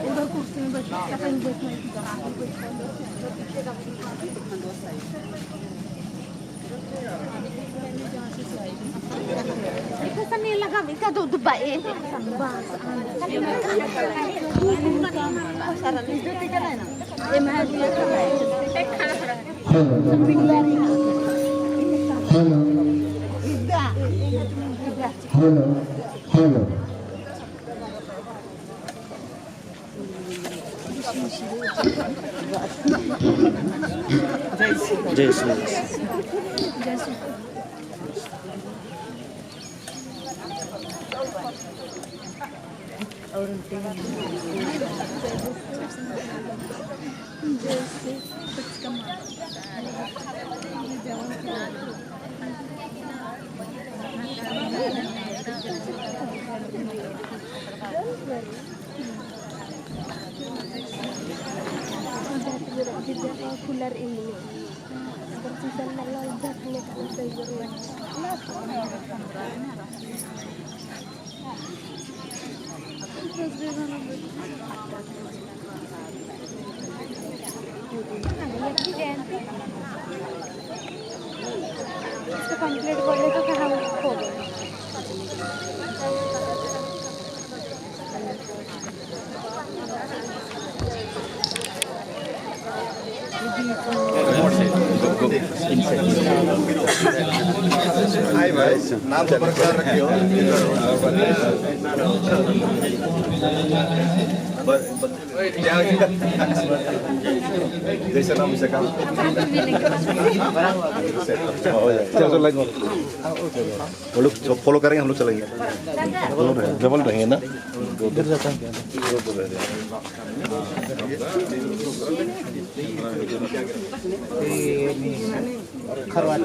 उधर कुर्सी में बैठना कहीं बैठना itu kan nilagam ika do dubai Hello. Hello. Jai Shri. Kular ini seperti sana lezat nih kalau saya इसको कंप्लीट बोले तो कहाँ हो हाय भाई नाम तो प्रचार रखियो जैसे नाम से काम चलो लगो वो लोग फॉलो करेंगे हम लोग चलेंगे डबल रहेंगे ना उधर जाता है खरवाट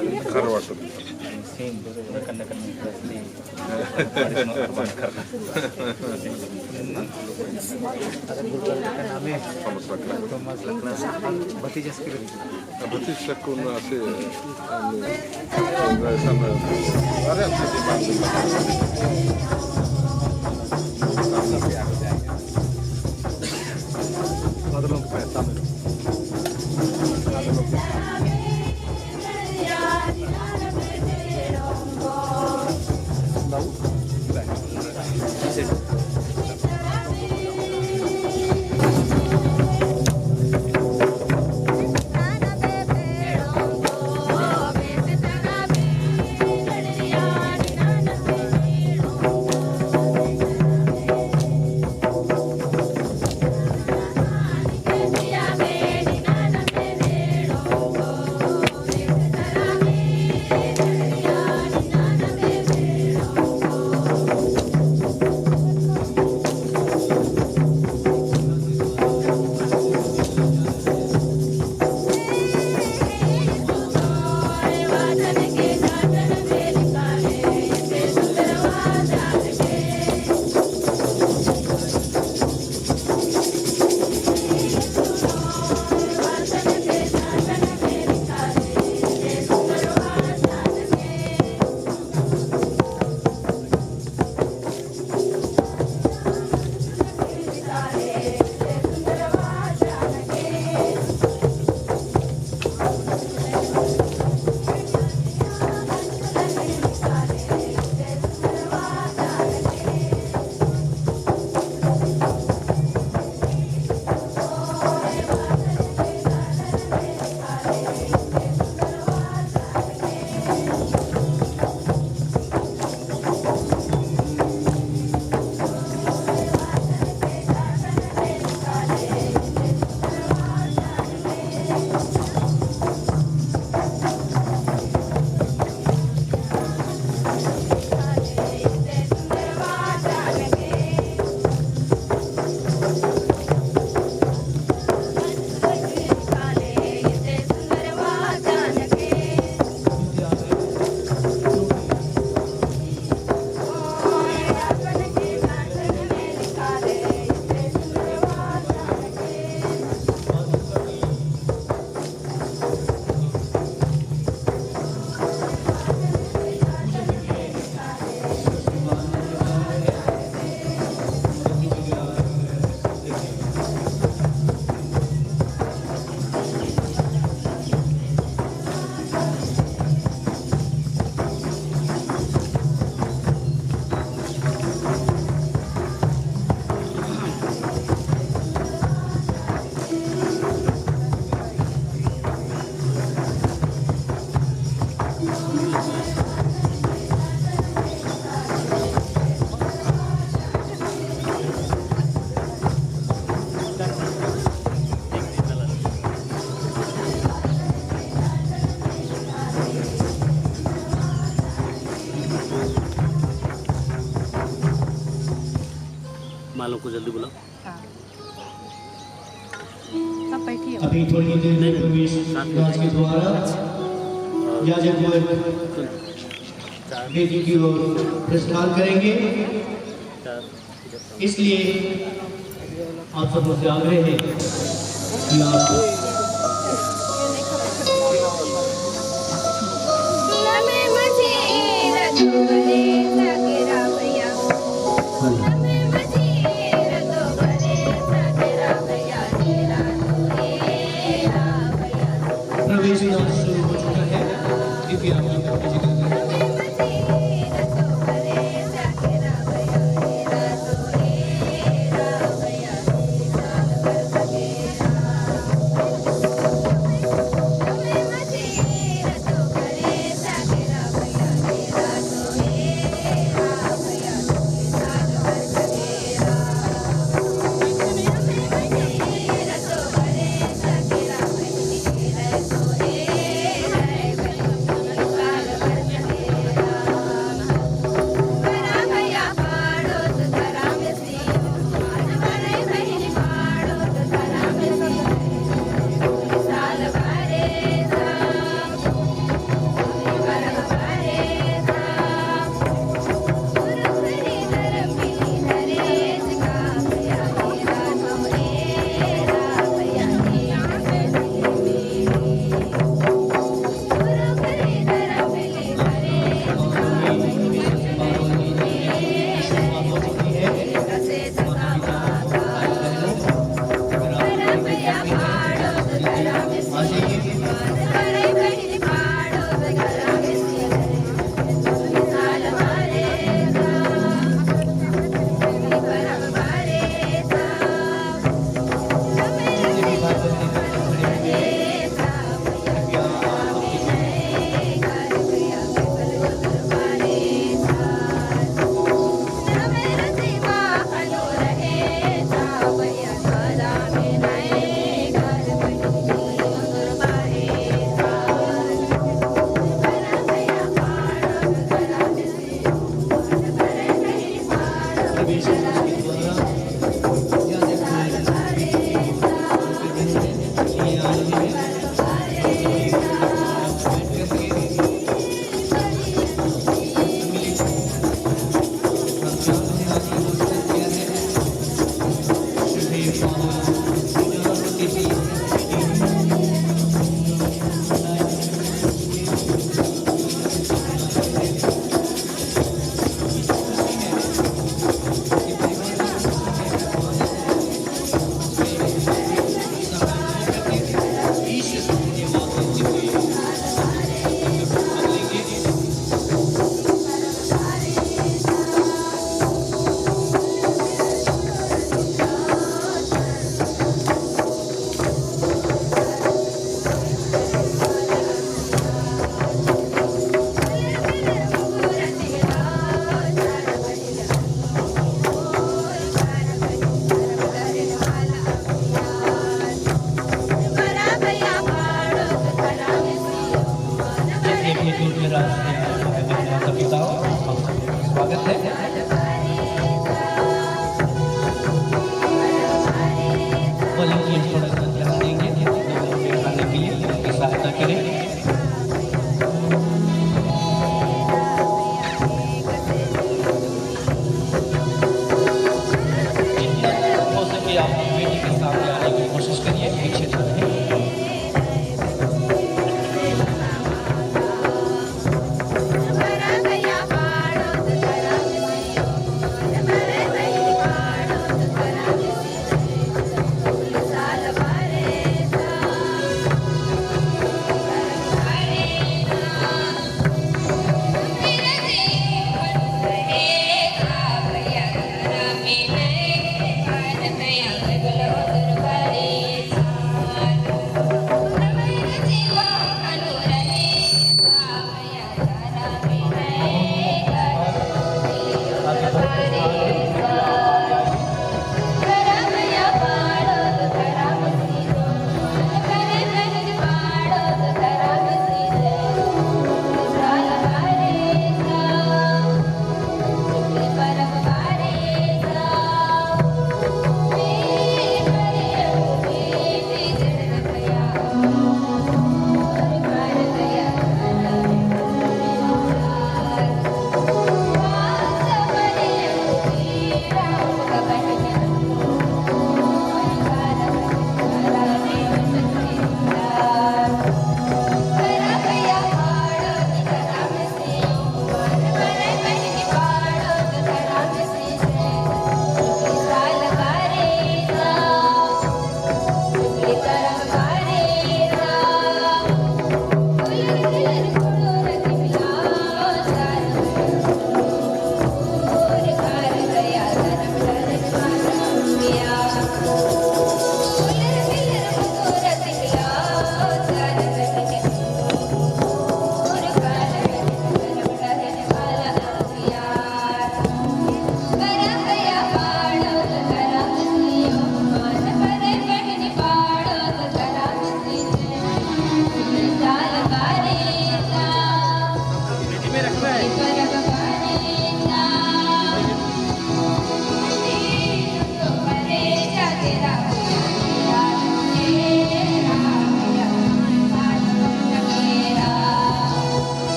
मालों को जल्दी बुलाओ। हाँ सब बैठिए। अभी थोड़ी देर में प्रवेश राज के द्वारा याजक वेदी की ओर प्रस्थान करेंगे। इसलिए आप सब मुझसे आग्रह है कि आप प्रवेश शुरू हो चुका है। कृपया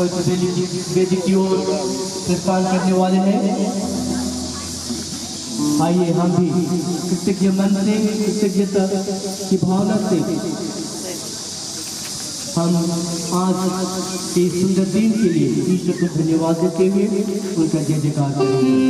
पवित्र वेदी की ओर प्रस्थान करने वाले हैं। आइए हम भी कृतज्ञ मन से, कृतज्ञता की भावना से हम आज इस सुंदर दिन के लिए ईश्वर को धन्यवाद देते हुए उनका जय जयकार करेंगे।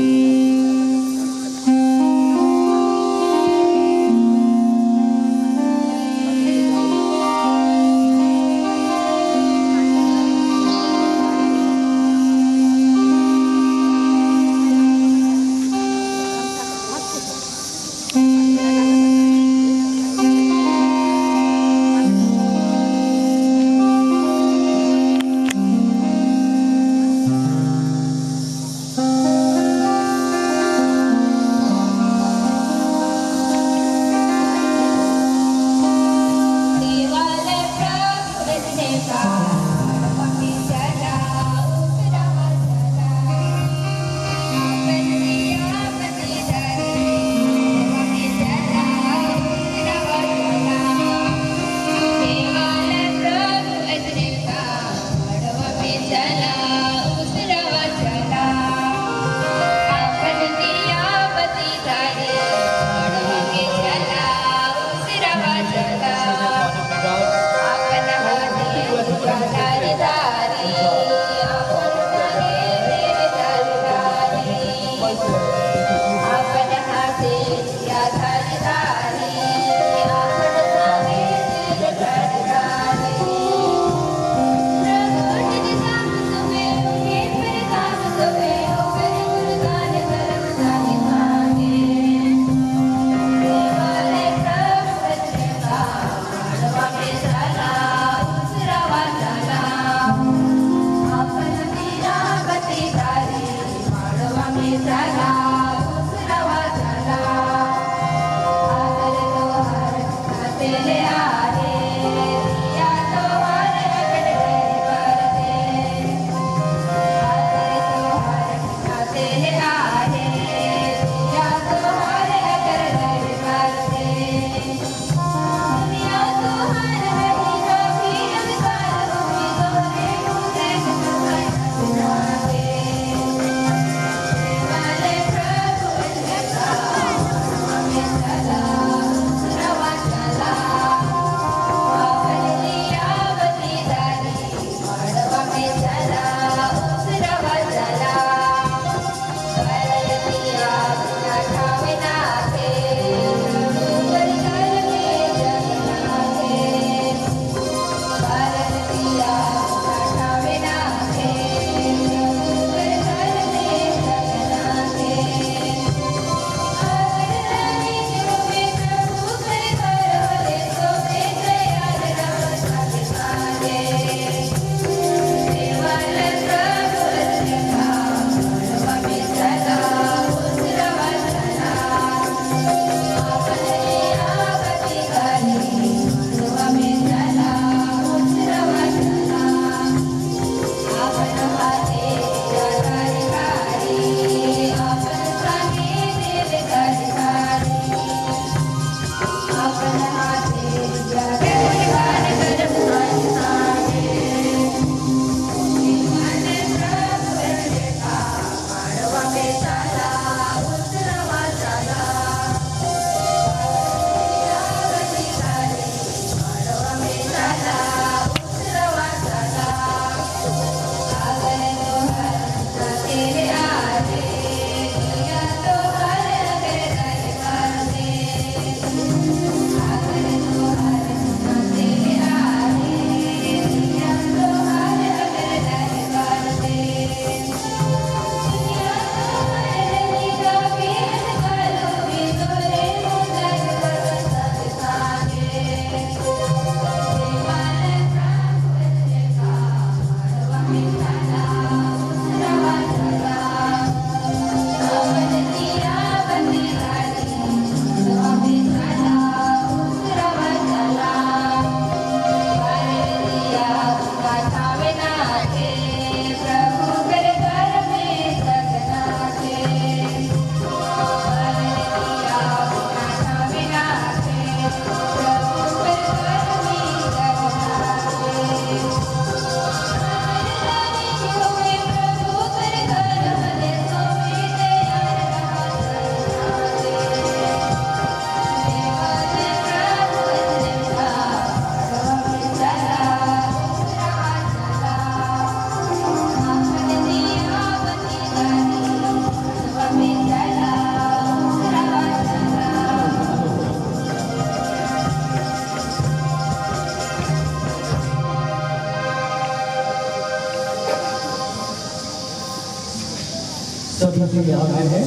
सभी से आग्रह है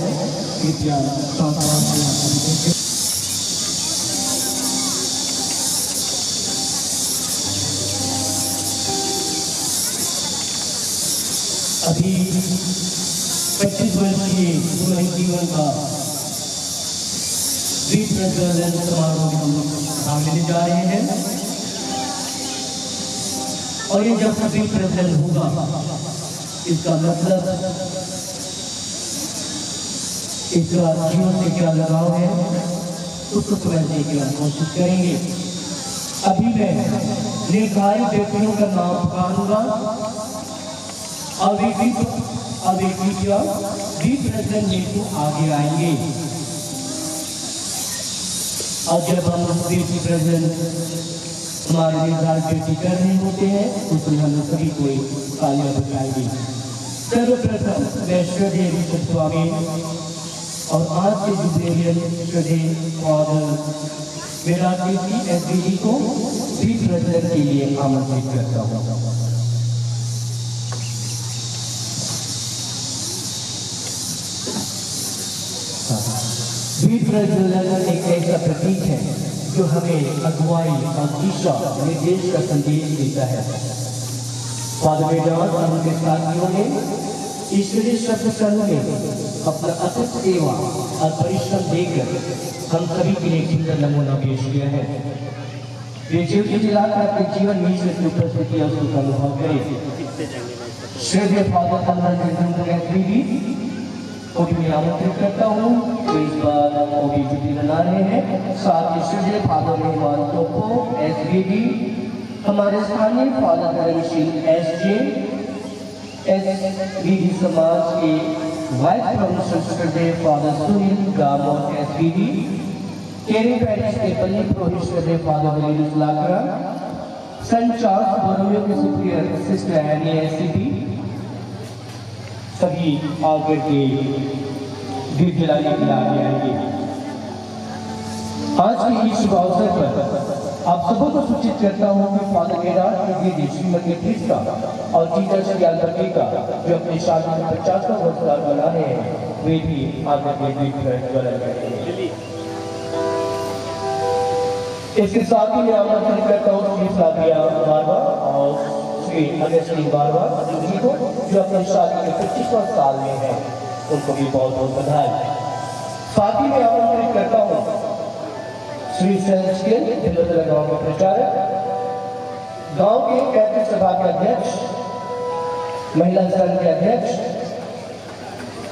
कृपया सावधान। अभी 25 वर्षीय पूर्ण जीवन का दीप प्रज्वलन समारोह में हम भाग लेने जा रहे हैं और ये जब दीप प्रज्वलन होगा इसका मतलब इसका जीवन से क्या लगाव है उसको समझने की हम कोशिश करेंगे। अभी मैं निर्धारित व्यक्तियों का नाम पुकारूंगा अब एक दीप प्रज्वलन हेतु आगे आएंगे और जब हम दीप प्रज्वलन हमारे निर्धारित व्यक्ति कर रहे होते हैं उसमें हम सभी को तालियां बजाएंगे। सर्वप्रथम मैं श्रद्धेय बिशप स्वामी और आज के जुबिलियन श्रद्धेय फादर मेराकी एसबीडी को दीप प्रज्वलन के लिए आमंत्रित करता हूँ। दीप प्रज्वलन एक ऐसा प्रतीक है जो हमें अगुवाई और दिशा निर्देश का संदेश देता है। फादर मेराकी और उनके साथियों ने ईश्वरीय शब्द संघ में अपना अथक सेवा और परिश्रम देकर हम सभी के लिए एक सुंदर नमूना पेश किया है। वे ज्योति जलाकर अपने जीवन में ईश्वर की उपस्थिति और सुख अनुभव करें। श्रद्धेय फादर को भी आमंत्रित करता हूँ तो इस बार वो भी जुटी बना रहे हैं। साथ ही श्रद्धेय फादर मेहमान टोपो एसबीडी, हमारे स्थानीय फादर धर्मशील एसजे एसबीडी समाज के वाइस प्रोफेसर श्रद्धेय फादर सुनील गामो एसबीडी, केरी पैरिश के पल्ली प्रोहित श्रद्धेय फादर वलीलुस लाकरा, सेंट चार्ल्स बोरोमियो के सुप्रियर सिस्टर एनी एससीपी, सभी आकर के दीप जलाने के लिए आगे आएंगे। आज के इस शुभ अवसर पर आप सबों को सूचित करता हूँ कि फादर मेराकी श्रीमती क्रिस्टा और टीचर श्री अल्बर्टी का जो अपने शादी में 50वां वर्षगांठ मना रहे हैं वे भी आकर के दीप प्रज्वलन करेंगे। इसके साथ ही मैं आमंत्रित करता हूँ श्री सादिया बारवा और श्री अगस्तीन बारवा जी को जो अपने शादी के 25वां साल में है, उनको भी बहुत बहुत बधाई। साथ ही मैं आमंत्रित करता हूँ श्री सेलेस्टियल दिलोदरा गांव के प्रचारक, गांव के कैथोलिक सभा के अध्यक्ष, महिला संघ के अध्यक्ष,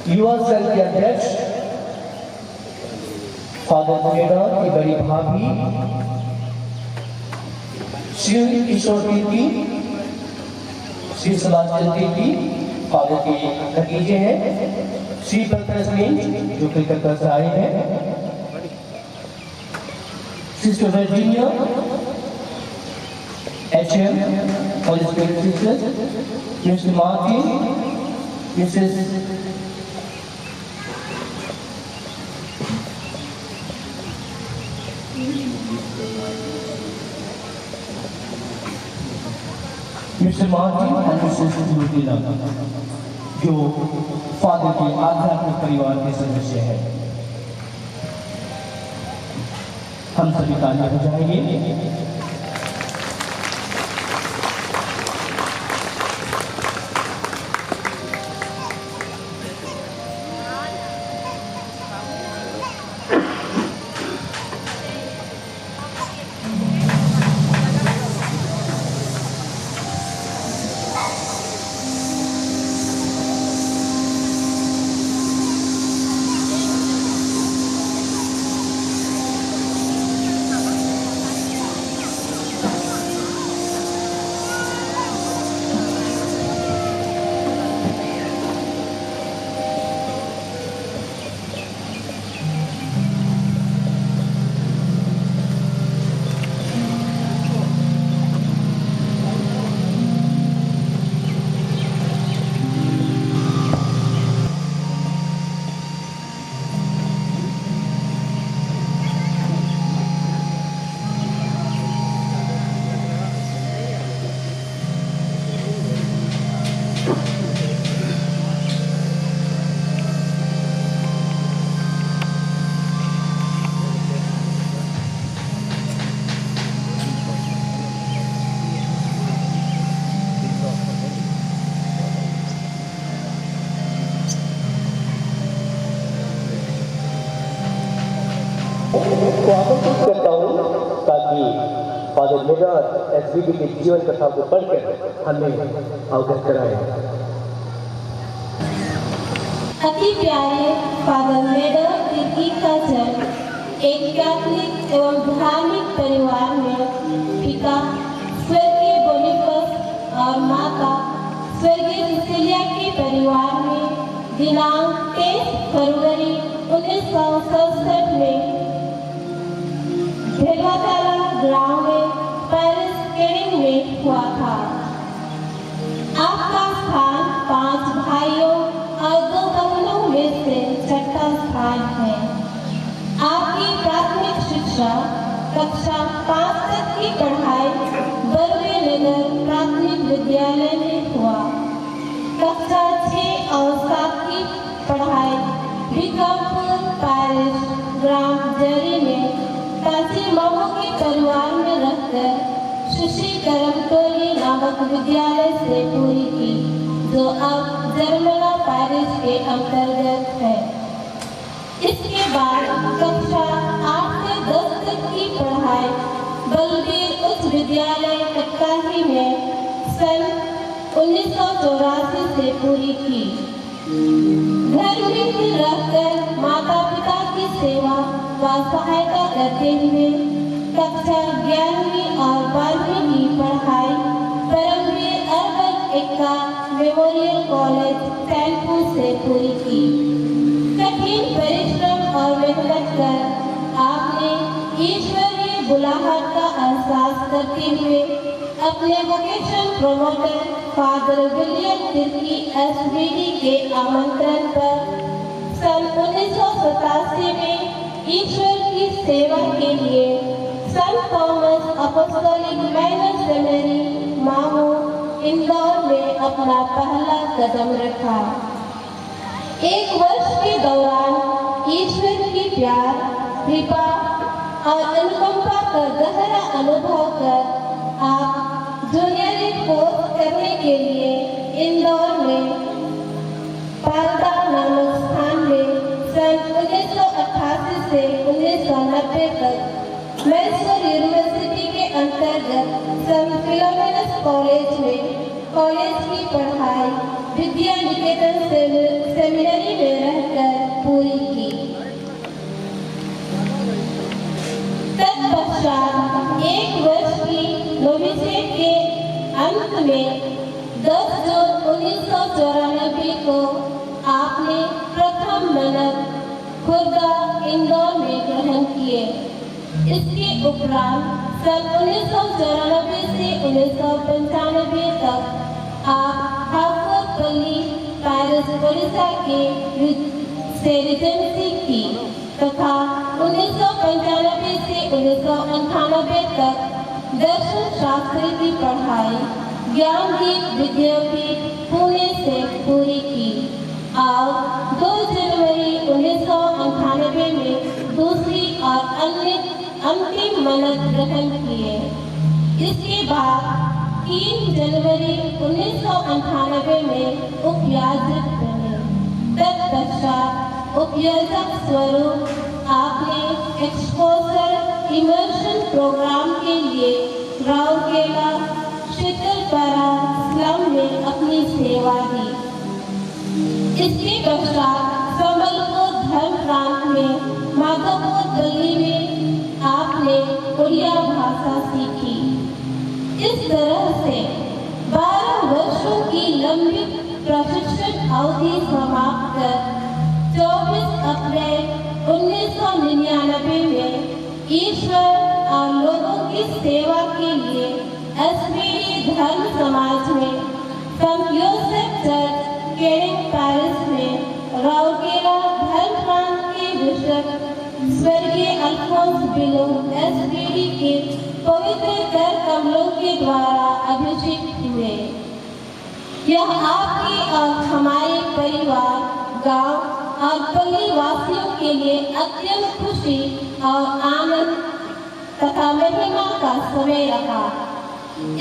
युवा संघ के अध्यक्ष, फादर मेराकी की बड़ी भाभी श्री किशोर कीर्ति, श्री सुभाष कीर्ति फादर के भतीजे हैं, श्री प्रकाश जो कलकत्ता से आए हैं, sister Virginia HM Holy Spirit Sisters, Mr. Martin, Mrs. Mr. Martin and Mrs. Ludila, जो फादर के आध्यात्मिक परिवार के सदस्य हैं। हम सभी तालियां बजाएंगे। मजेदार एसबीटी के जीवन कथा को पढ़कर हमें अवगत कराए। अति प्यारे फादर मेडर तिर्की का जन्म एक कैथोलिक एवं धार्मिक परिवार में पिता स्वर्गीय बोनिफस और माता स्वर्गीय सिसिलिया के परिवार में दिनांक 23 फरवरी 1967 में भेलवाताला गांव में पेरिस केडिंग में हुआ था। आपका स्थान 5 भाइयों और 2 बहनों में से छठा स्थान है। आपकी प्राथमिक शिक्षा कक्षा 5 तक की पढ़ाई बर्वे नगर प्राथमिक विद्यालय में हुआ। कक्षा 6 और 7 की पढ़ाई भिकापुर पेरिस ग्राम जरी में काशी मामू के परिवार में रहकर सुश्री करमटोली नामक विद्यालय से पूरी की, जो अब जर्मना पेरिस के अंतर्गत है। इसके बाद कक्षा 8 से 10 तक की पढ़ाई बलबीर उच्च विद्यालय कटकाही में सन 1984 से पूरी की। घर में रहकर माता पिता की सेवा व सहायता करते हुए कक्षा 11वीं और 12वीं की पढ़ाई Paramvir Albert Ekka memorial college Sainpur से पूरी की। कठिन परिश्रम और मेहनत कर आपने ईश्वरीय बुलाहट का एहसास करते हुए अपने vocation promoter father William Tirkey SBD के आमंत्रण पर सन 1987 में ईश्वर की सेवा के लिए Saint Thomas apostolic minor seminary मामू इंदौर में अपना पहला कदम रखा। 1 वर्ष के दौरान ईश्वर की प्यार, कृपा और अनुकंपा का गहरा अनुभव कर आप जूनियर कोर्स करने के लिए इंदौर में पारदा नामक स्थान में सन 1988 से 1990 तक मैसूर यूनिवर्सिटी के अंतर्गत सन फिलोमेनस कॉलेज में कॉलेज की पढ़ाई विद्या निकेतन सेमिनरी में रहकर पूरी की। तत्पश्चात 1 वर्ष की नोविसेट के अंत में 10 जून 1994 को आपने प्रथम मनन खुर्दा इंदौर में ग्रहण किए। इसके उपरांत सन 1994 से 1995 तक आप हाफोरपल्ली पेरिस ओडिशा के से रेजिडेंसी की तथा 1995 से 1998 तक दर्शन शास्त्र की पढ़ाई ज्ञानदीप विद्यापीठ पुणे से पूरी की और 2 जनवरी 1998 में दूसरी और अंतिम मनन ग्रहण किए। इसके बाद 3 जनवरी 1998 में उपयाजक बने। तत्पश्चात उपयाजक स्वरूप आपने एक्सपोजर इमर्शन प्रोग्राम के लिए राउरकेला शीतलपारा स्लम में अपनी सेवा दी। इसके पश्चात संबलपुर धर्म प्रांत में माधवपुर गली में आपने उड़िया भाषा सीखी। इस तरह से 12 वर्षों की लंबी प्रशिक्षण अवधि समाप्त कर 24 अप्रैल 1999 में ईश्वर और लोगों की सेवा के लिए एसबीडी धर्म समाज में संत योसेफ चर्च केडिंग पेरिस में राउरकेला धर्म प्रांत के बिशप स्वर्गीय अल्फोंस बिलो एसबीडी के पवित्र कर कमलों के द्वारा अभिषेक हुए। यह आपके और हमारे परिवार, गांव और पल्ली वासियों के लिए अत्यंत खुशी और आनंद तथा महिमा का समय रहा।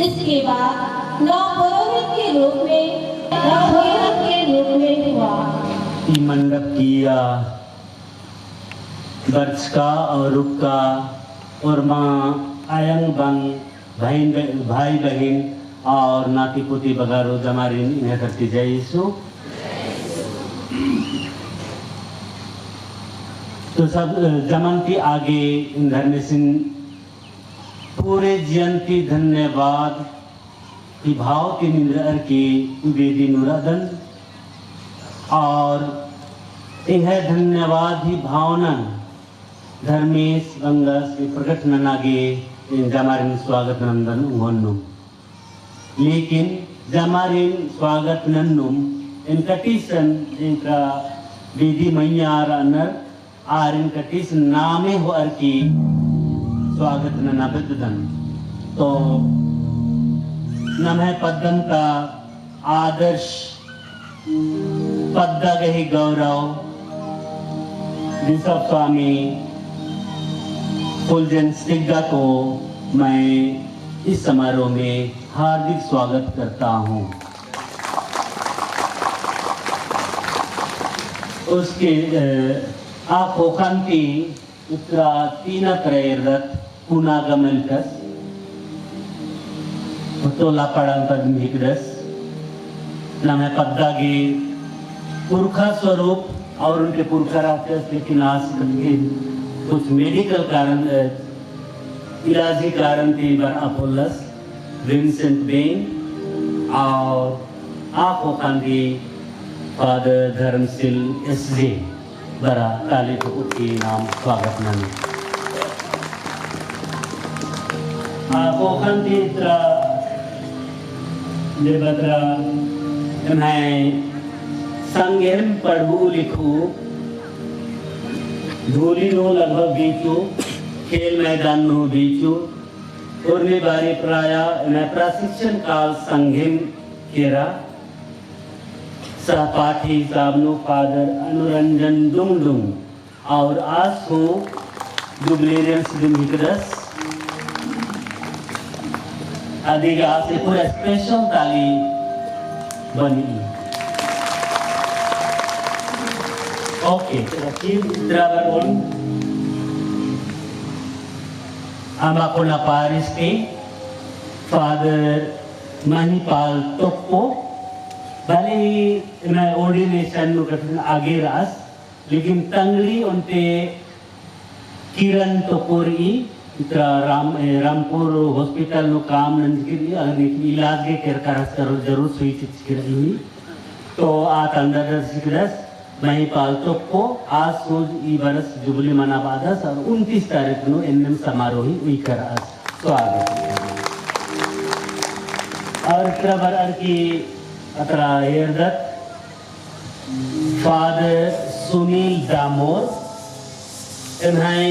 इसके बाद नवपुरोहित के रूप में हुआ। मंडप किया बर्च का और रुक का और माँ आयंग बंग भाई बहन और नाती पोती बगारो जमारी इन्हें करती जाइसु। तो सब जमनती आगे धर्म सिंह पूरे जयंती धन्यवाद की भाव की निंद्र की वेदी नुरादन और यह धन्यवाद ही भावना धर्मेश गंगस प्रकट ननागे जमारिन स्वागत नंदन उन्नुम लेकिन जमारिन स्वागत नन्नुम इनका टीसन इनका विधि मैयार अनर आर इनका टीस नामे हो अर की स्वागत ननाबदन तो नमः पद्दन का आदर्श पद्दा गही गौरव बिशप स्वामी फुलजेन स्टिग्गा को मैं इस समारोह में हार्दिक स्वागत करता हूं। उसके आप होकांती उत्तरा तीना प्रेरत पुनागमनकस तोला पड़ांग पद मिकदस नमे पद्दागे पुरखा स्वरूप और उनके पुरखा राष्ट्र लेकिन आज के कुछ मेडिकल कारण इलाजी कारण थी बर अपोलस विंसेंट बेन और आप होकांगी फादर धर्मसिल एसजे बरा काली को उनकी नाम स्वागत नामी आप होकांगी इतना देवद्रा मैं संगेम पढ़ू लिखूं धूली नो लगभग बीचू खेल मैदान नो बीचू उर्मी बारी प्राय मैं प्रशिक्षण काल संघिम केरा सहपाठी साबनु फादर अनुरंजन दुंगदुंग और आज हूँ जुबलेरियंस दुंगिकदस अधिगा से पूरा स्पेशल ताली बनी ओके ड्राइवर बोल हम आपको ना पारिस के फादर मणिपाल टोप्पो भले ही मैं ऑर्डिनेशन नु करते आगे रास लेकिन तंगली उनते किरण टोपोरी इतना रामपुर हॉस्पिटल नु काम नंदगिरी अगर इलाज के केयर करस करो जरूर सुई चिकित्सा हुई तो आ तंदर सिकरस महिपाल टोप्पो आज सोज ई बरस जुबली मनाबादस और 29 तारीख नो एनएम समारोही हुई करस स्वागत और क्रबर की अतरा हेरदत फादर सुनील दामोर इन्हें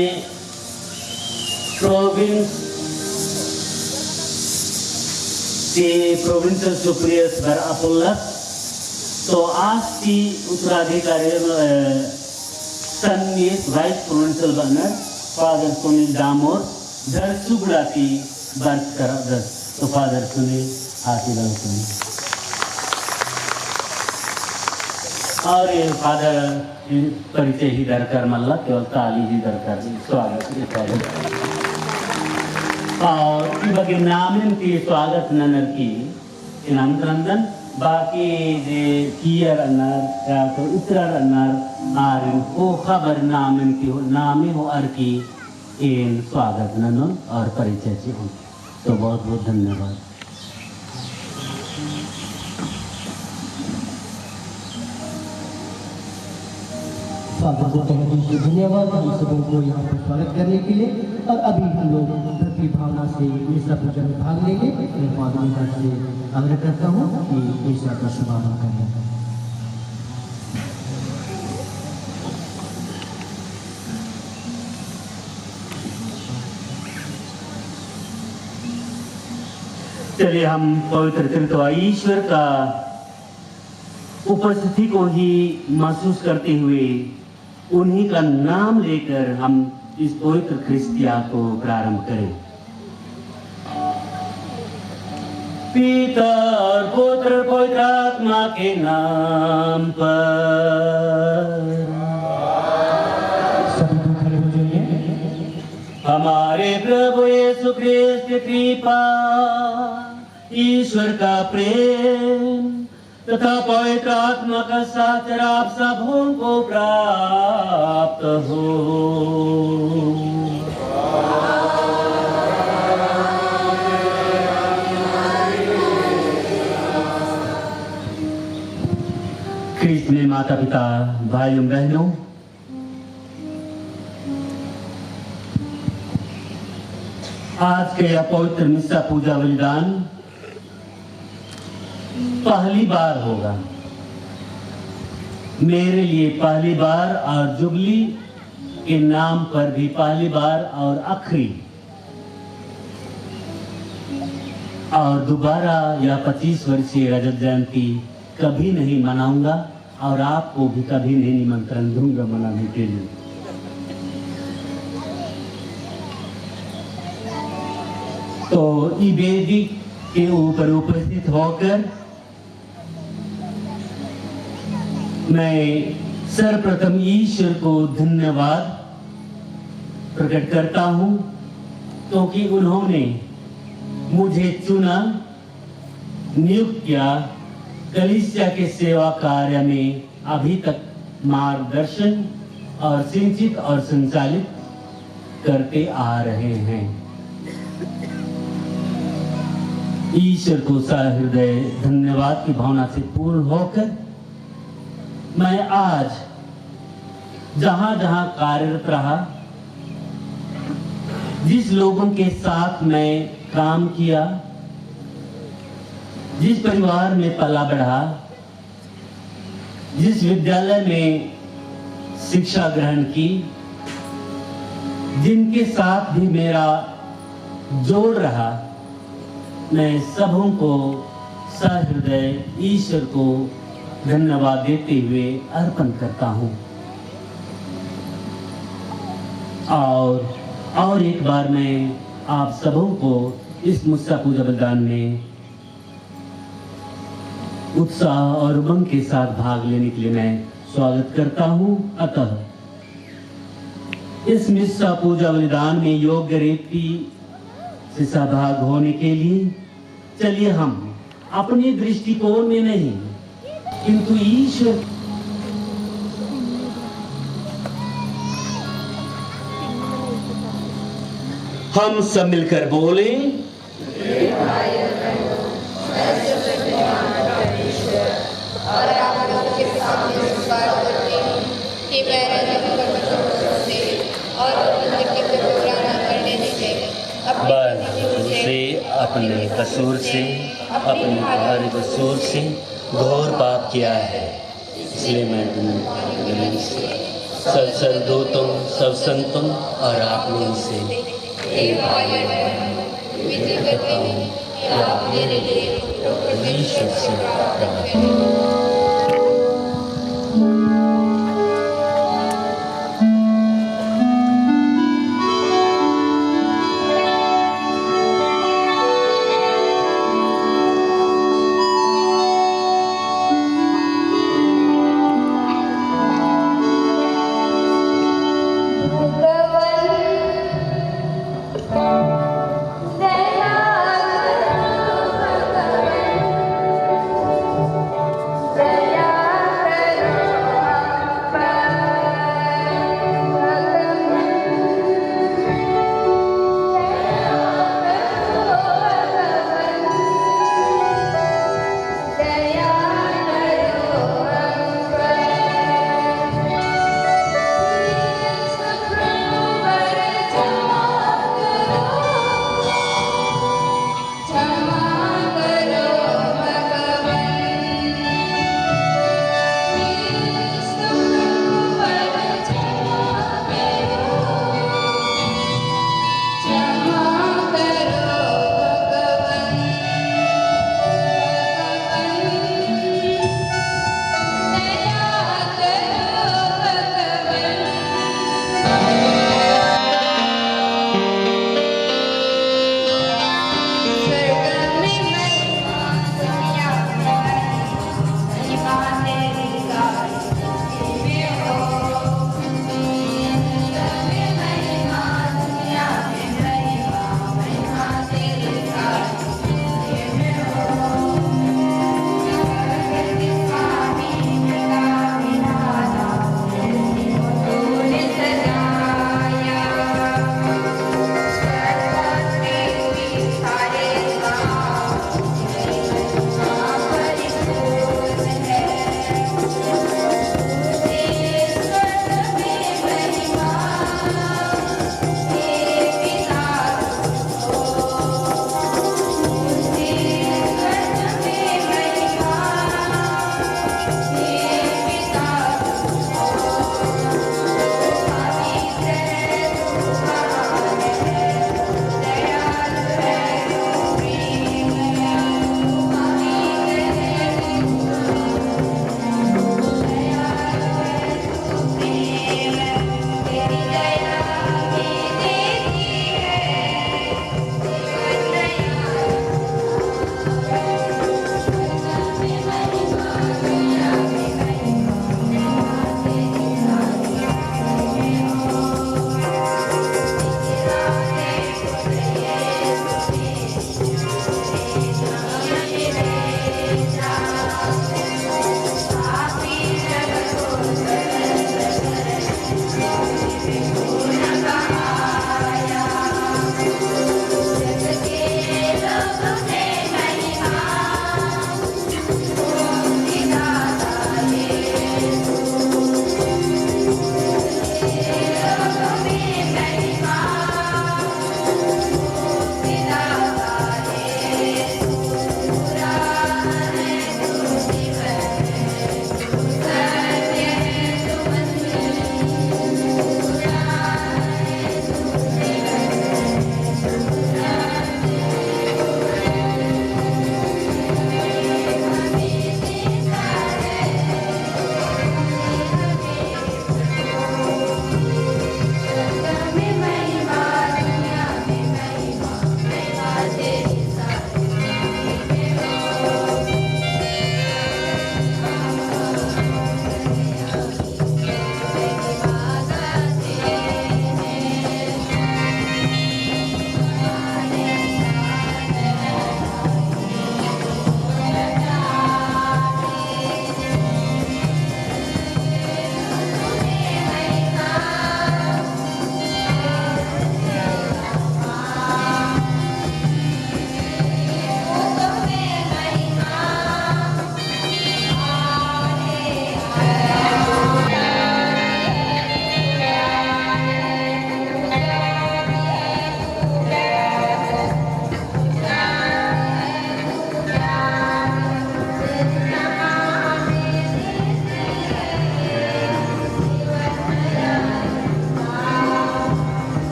प्रोविंशियल सुप्रियर्स बर अपोलस तो आज की उत्तराधिकारी सन्नीत वाइस प्रोविंशियल बनर फादर सुनील दामोर धरसुगड़ा की बर्थ कर दस तो फादर सुनील हाथी सुनी और ये फादर परिचय ही दरकार मल्ला केवल ताली ही दरकार स्वागत और बगे नामिन की स्वागत ननर की इन अंतरंदन बाकी जे कियर अनर या तो इतरार अनर आरिन को खबर नामिन की नामे हो अर की इन स्वागत ननन और परिचय से हो तो बहुत बहुत धन्यवाद। धन्यवाद हम सबों को यहाँ पर स्वागत करने के लिए और अभी हम लोग भक्ति भावना से ईसा पूजन में भाग लेंगे। मैं माधुरी से आग्रह करता हूँ कि ईसा का शुभारंभ करें। चलिए हम पवित्र त्रित्व ईश्वर का उपस्थिति को ही महसूस करते हुए उन्हीं का नाम लेकर हम इस पवित्र क्रिस्तिया को प्रारंभ करें। पिता और पुत्र पवित्र आत्मा के नाम पर हमारे प्रभु यीशु ख्रिस्त की कृपा ईश्वर का प्रेम तथा पवित्र आत्मा का साथ आप सबों को प्राप्त हो। ख्रीस्त में माता पिता, भाइयों बहनों, आज के यह पवित्र मिस्सा पूजा बलिदान पहली बार होगा, मेरे लिए पहली बार और जुबली के नाम पर भी पहली बार और आखिरी, और दोबारा यह 25 वर्षीय रजत जयंती कभी नहीं मनाऊंगा और आपको भी कभी नहीं निमंत्रण दूंगा मनाने के लिए। तो इस वेदी के ऊपर उपस्थित होकर मैं सर्वप्रथम ईश्वर को धन्यवाद प्रकट करता हूं, क्योंकि उन्होंने मुझे चुना, नियुक्त किया, कलीसिया के सेवा कार्य में अभी तक मार्गदर्शन और सिंचित और संचालित करते आ रहे हैं। ईश्वर को सहृदय धन्यवाद की भावना से पूर्ण होकर मैं आज जहां जहां कार्यरत रहा, जिस लोगों के साथ मैं काम किया, जिस परिवार में पला बढ़ा, जिस विद्यालय में शिक्षा ग्रहण की, जिनके साथ भी मेरा जोड़ रहा, मैं सबों को सहृदय ईश्वर को धन्यवाद देते हुए अर्पण करता हूं। और एक बार मैं आप सबों को इस मिस्सा पूजा बलिदान में उत्साह और उमंग के साथ भाग लेने के लिए मैं स्वागत करता हूं। अतः इस मिस्सा पूजा बलिदान में योग्य रीति से सहभाग होने के लिए चलिए हम अपने दृष्टिकोण में नहीं, किंतु ईश्वर हम सब मिलकर बोले, और आप लोगों के सामने स्वीकार करते हैं कि मेरे और जिंदगी को पूरा करने दीजिए। से अपने कसूर से, अपने भारी कसूर से घोर पाप किया है, इसलिए मैं तुम्हें सब सर्वदूतों, सब संतों और आप लोगों से विनती करता हूँ कि आप मेरे लिए परमेश्वर से प्रार्थना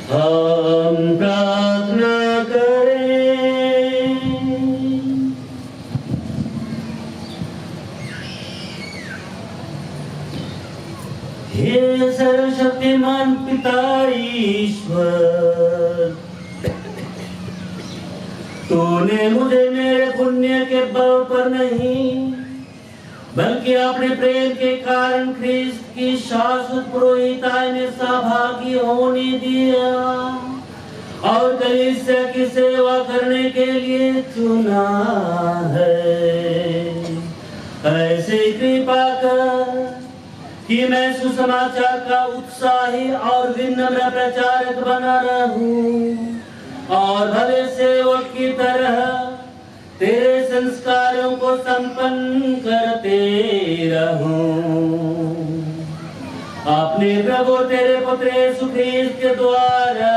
हम प्रार्थना करें। हे सर्वशक्तिमान पिता ईश्वर, तूने मुझे मेरे पुण्य के बल पर नहीं बल्कि अपने प्रेम के कारण ख्रिस्त की शाश्वत पुरोहिताई में सहभागी होने दिया और कलीसिया की सेवा करने के लिए चुना है। ऐसे कृपा कर कि मैं सुसमाचार का उत्साही और विनम्र प्रचारक बना रहूं और भले सेवक की तरह तेरे संस्कारों को संपन्न करते रहूं। अपने प्रभु तेरे पुत्र यीशु ख्रीस्त के द्वारा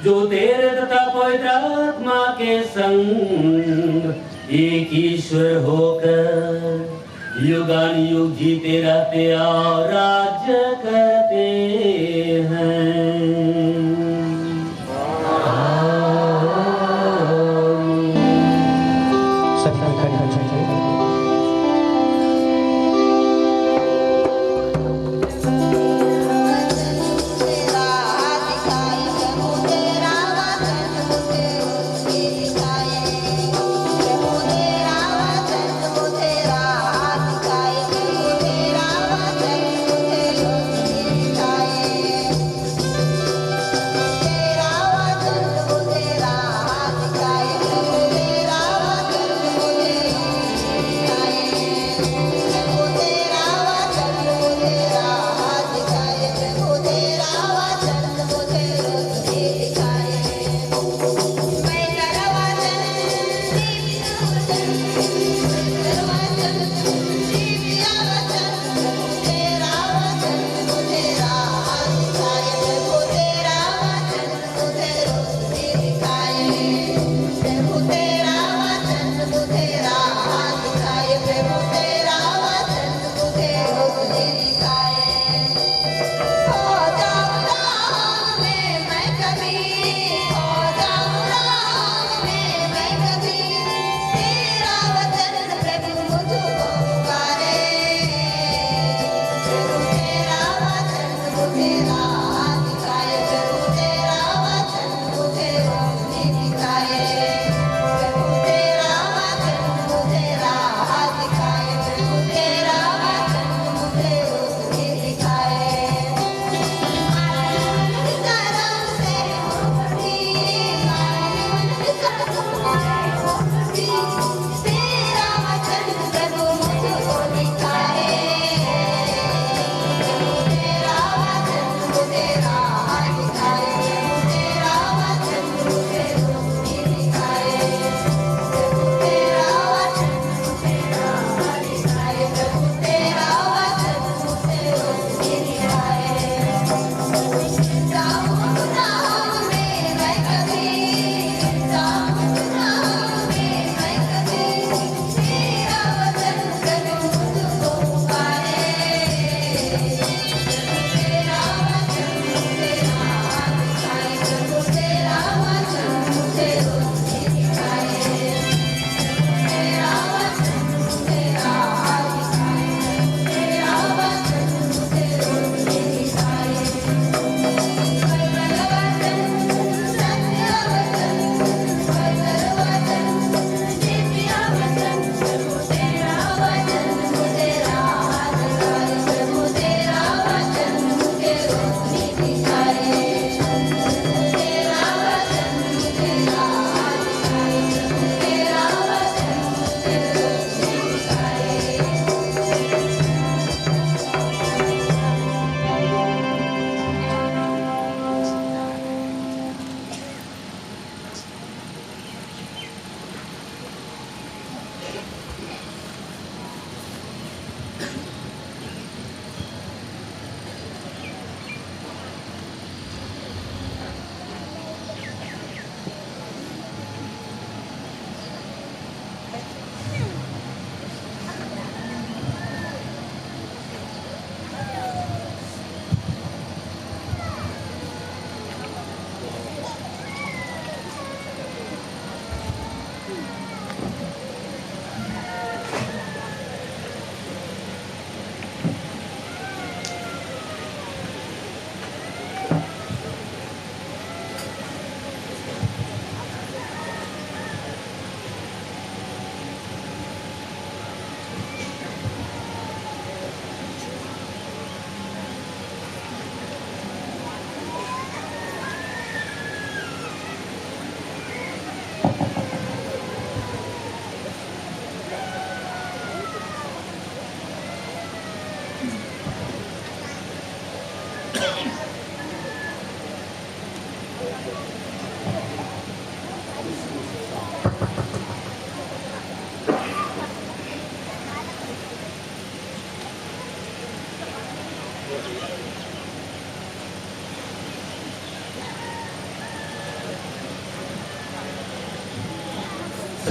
जो तेरे तथा पवित्र आत्मा के संग एक ईश्वर होकर युगानुयुग जीते रहते और राज्य करते हैं। Bye.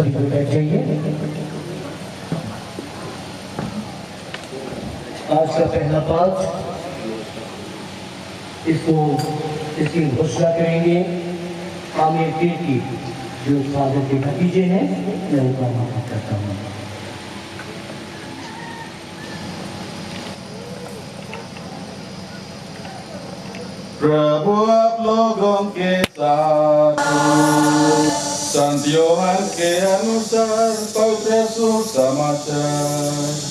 सभी को बैठ जाइए। आज का पहला पाठ इसकी घोषणा करेंगे आमिर कीर्ति, जो फादर के भतीजे हैं। मैं उनका आह्वान करता हूँ। प्रभु आप लोगों के साथ हो। संत योहन के अनुसार पवित्र सुसमाचार।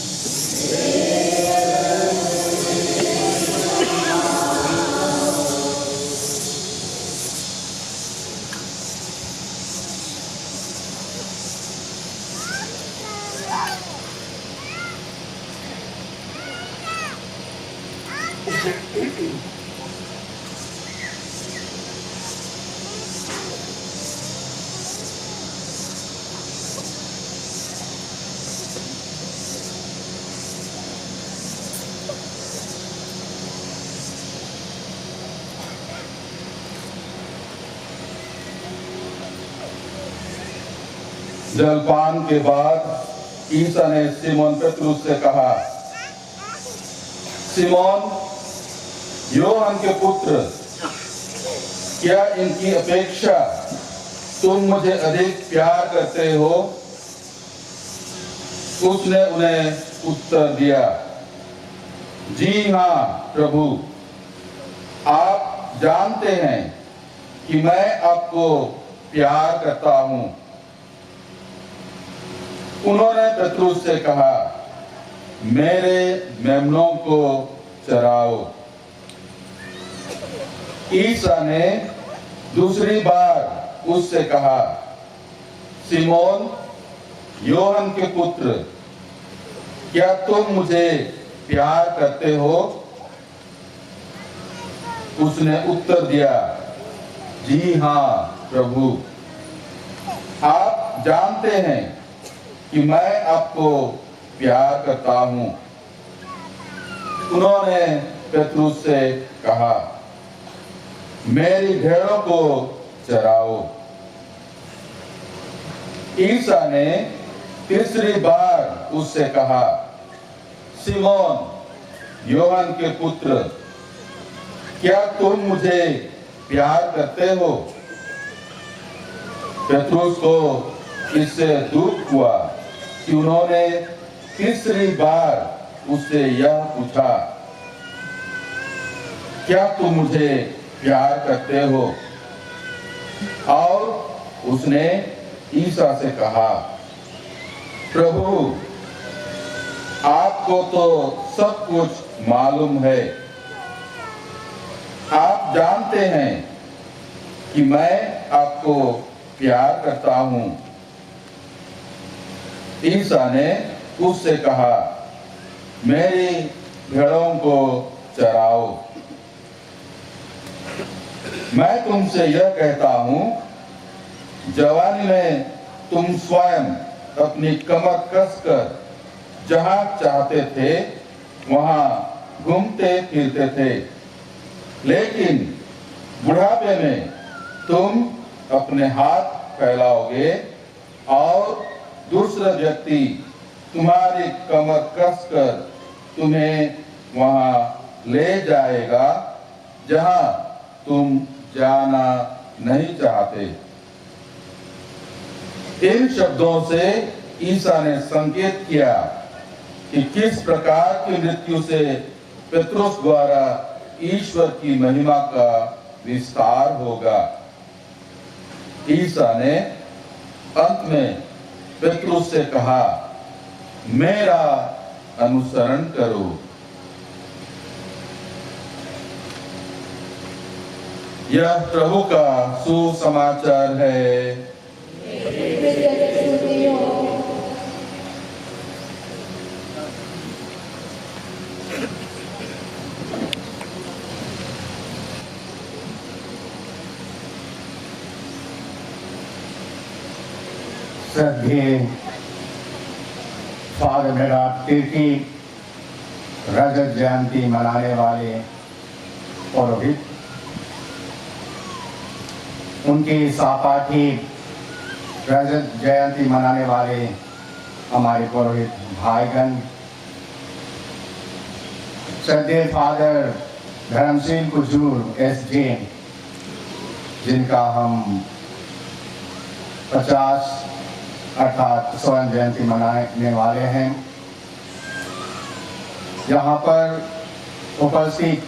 जलपान के बाद ईसा ने सिमोन पतरस से कहा, सिमोन योहन के पुत्र, क्या इनकी अपेक्षा तुम मुझे अधिक प्यार करते हो? उसने उन्हें उत्तर दिया, जी हाँ प्रभु, आप जानते हैं कि मैं आपको प्यार करता हूं। उन्होंने पतरस से कहा, मेरे मेमनों को चराओ। ईसा ने दूसरी बार उससे कहा, सिमोन योहन के पुत्र, क्या तुम मुझे प्यार करते हो? उसने उत्तर दिया, जी हाँ प्रभु, आप जानते हैं कि मैं आपको प्यार करता हूं। उन्होंने पतरस से कहा, मेरी भेड़ों को चराओ। ईसा ने तीसरी बार उससे कहा, सिमोन योहन के पुत्र, क्या तुम मुझे प्यार करते हो? पतरस को इससे दुख हुआ कि उन्होंने तीसरी बार उससे यह पूछा, क्या तुम मुझे प्यार करते हो? और उसने ईसा से कहा, प्रभु, आपको तो सब कुछ मालूम है। आप जानते हैं कि मैं आपको प्यार करता हूं। ईसा ने उससे कहा, मेरी भेड़ों को चराओ। मैं तुमसे यह कहता हूं, जवानी में तुम स्वयं अपनी कमर कसकर जहां चाहते थे वहां घूमते फिरते थे, लेकिन बुढ़ापे में तुम अपने हाथ फैलाओगे और दूसरा व्यक्ति तुम्हारी कमर कसकर तुम्हें वहां ले जाएगा जहां तुम जाना नहीं चाहते। इन शब्दों से ईसा ने संकेत किया कि किस प्रकार की मृत्यु से पतरस द्वारा ईश्वर की महिमा का विस्तार होगा। ईसा ने अंत में पतरस से कहा, मेरा अनुसरण करो। यह प्रभु का सुसमाचार है। श्रद्धेय फादर मेराट कीर्ति रजत जयंती मनाने वाले पुरोहित, उनके सहपाठी रजत जयंती मनाने वाले हमारे पुरोहित भाईगण, श्रद्धेय फादर धर्मशील कुजूर एस.जे., जिनका हम 50 अर्थात स्वर्ण जयंती मनाने वाले हैं, यहाँ पर उपस्थित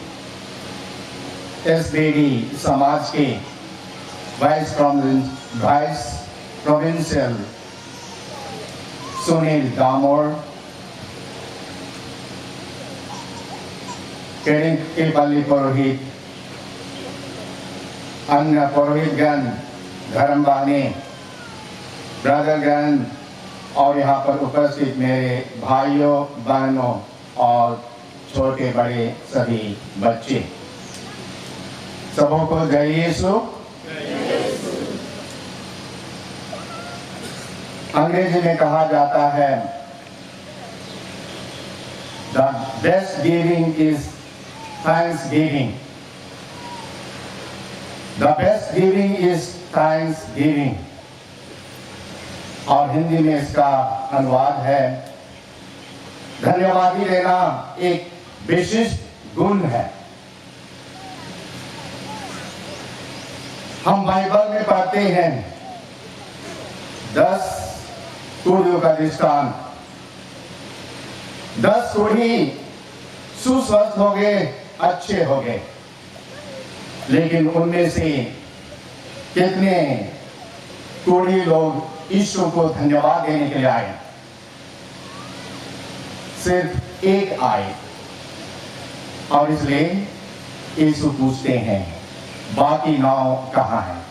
एसबीडी समाज के वाइस प्रोविंशियल सुनील दामोर, केपल्ली पुरोहित, अन्य पुरोहितगण, धर्मवाणी, ब्रदरगण और यहाँ पर उपस्थित मेरे भाइयों बहनों और छोटे बड़े सभी बच्चे, सबों को जय यीशु। अंग्रेजी में कहा जाता है The best giving is thanksgiving. The best giving is thanksgiving. और हिंदी में इसका अनुवाद है धन्यवादी देना एक विशिष्ट गुण है। हम बाइबल में पढ़ते हैं 10 कोढ़ियों का दृष्टांत। 10 कोढ़ी सुस्वस्थ हो गए, अच्छे हो गए, लेकिन उनमें से कितने कोढ़ी लोग ईश्वर को धन्यवाद देने के लिए आए? सिर्फ एक आए। और इसलिए यीशु पूछते हैं बाकी 9 कहाँ हैं?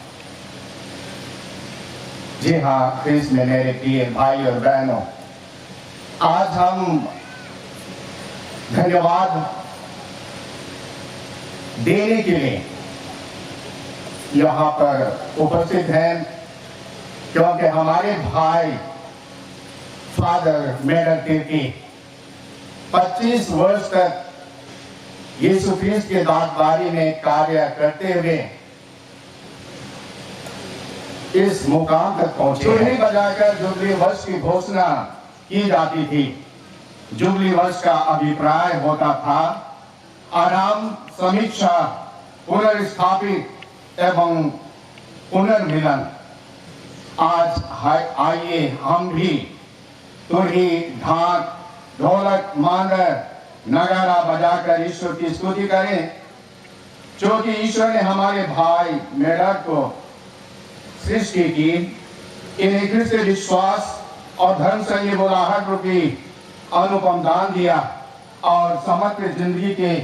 जी हाँ ख्रिस्त में मेरे प्रिय भाई और बहनों, आज हम धन्यवाद देने के लिए यहाँ पर उपस्थित हैं, क्योंकि हमारे भाई फादर मेडर तिर्की 25 वर्ष तक यीशु ख्रिस्त के दासबारी में कार्य करते हुए इस मुकाम तक पहुंचे। चुरनी बजाकर जुबली वर्ष की घोषणा की जाती थी। जुबली वर्ष का अभिप्राय होता था आराम, समीक्षा, पुनर्स्थापित एवं पुनर्मिलन। आज आइए हम भी तुरही, ढाक, ढोलक, मांदर, नगारा बजाकर ईश्वर की स्तुति करें, क्योंकि ईश्वर ने हमारे भाई मेडर को सृष्टि की, इन्हें ख्रिस्त विश्वास और धर्म से ये बुलाहट रूपी अनुपम दान दिया और समग्र जिंदगी के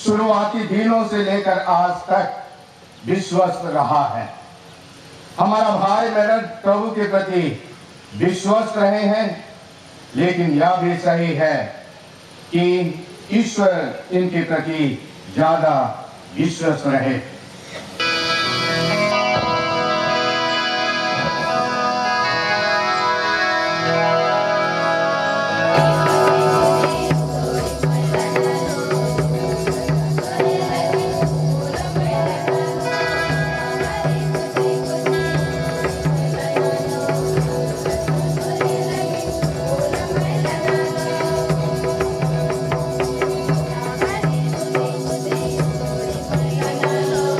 शुरुआती दिनों से लेकर आज तक विश्वस्त रहा है। हमारा भाई मेडर प्रभु के प्रति विश्वस्त रहे हैं, लेकिन यह भी सही है कि ईश्वर इनके प्रति ज्यादा विश्वस्त रहे। Thank you.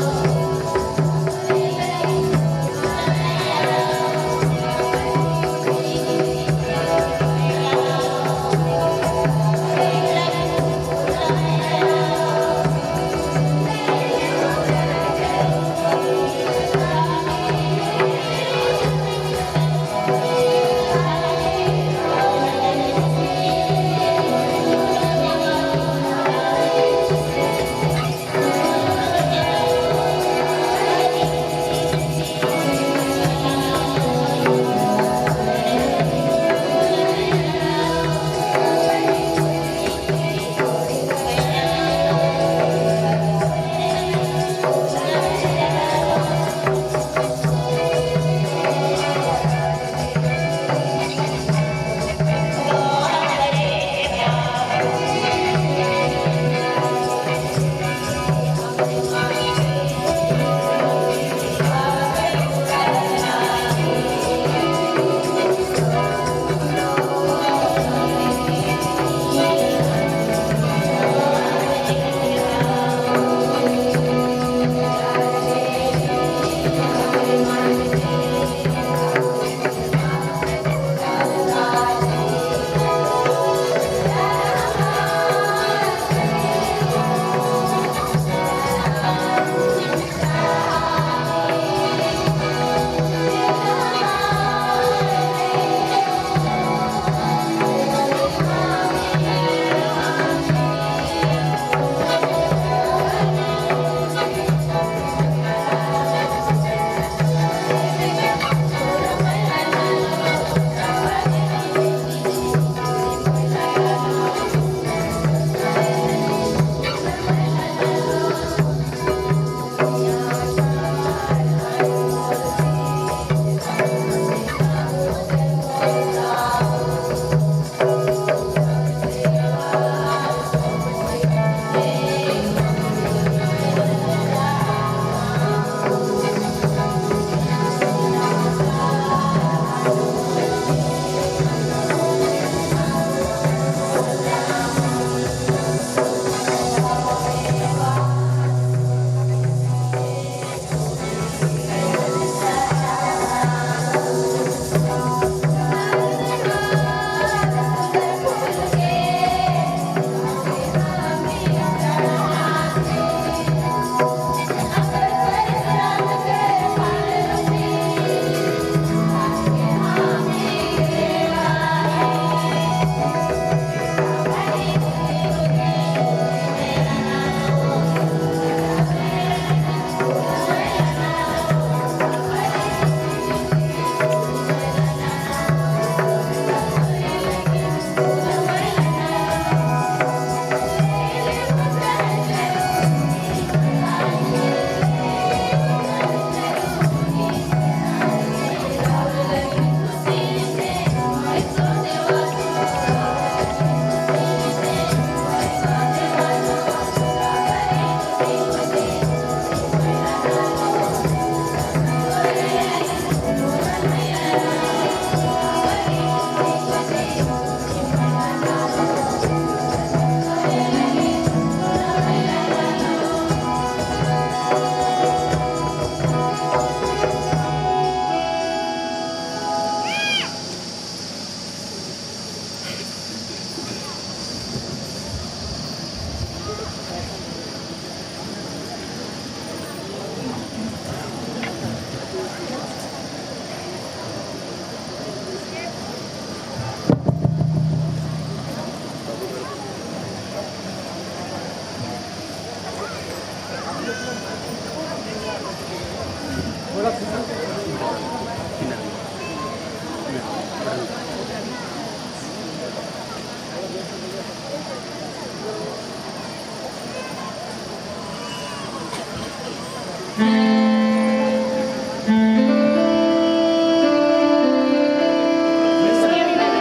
तुझे समर्पण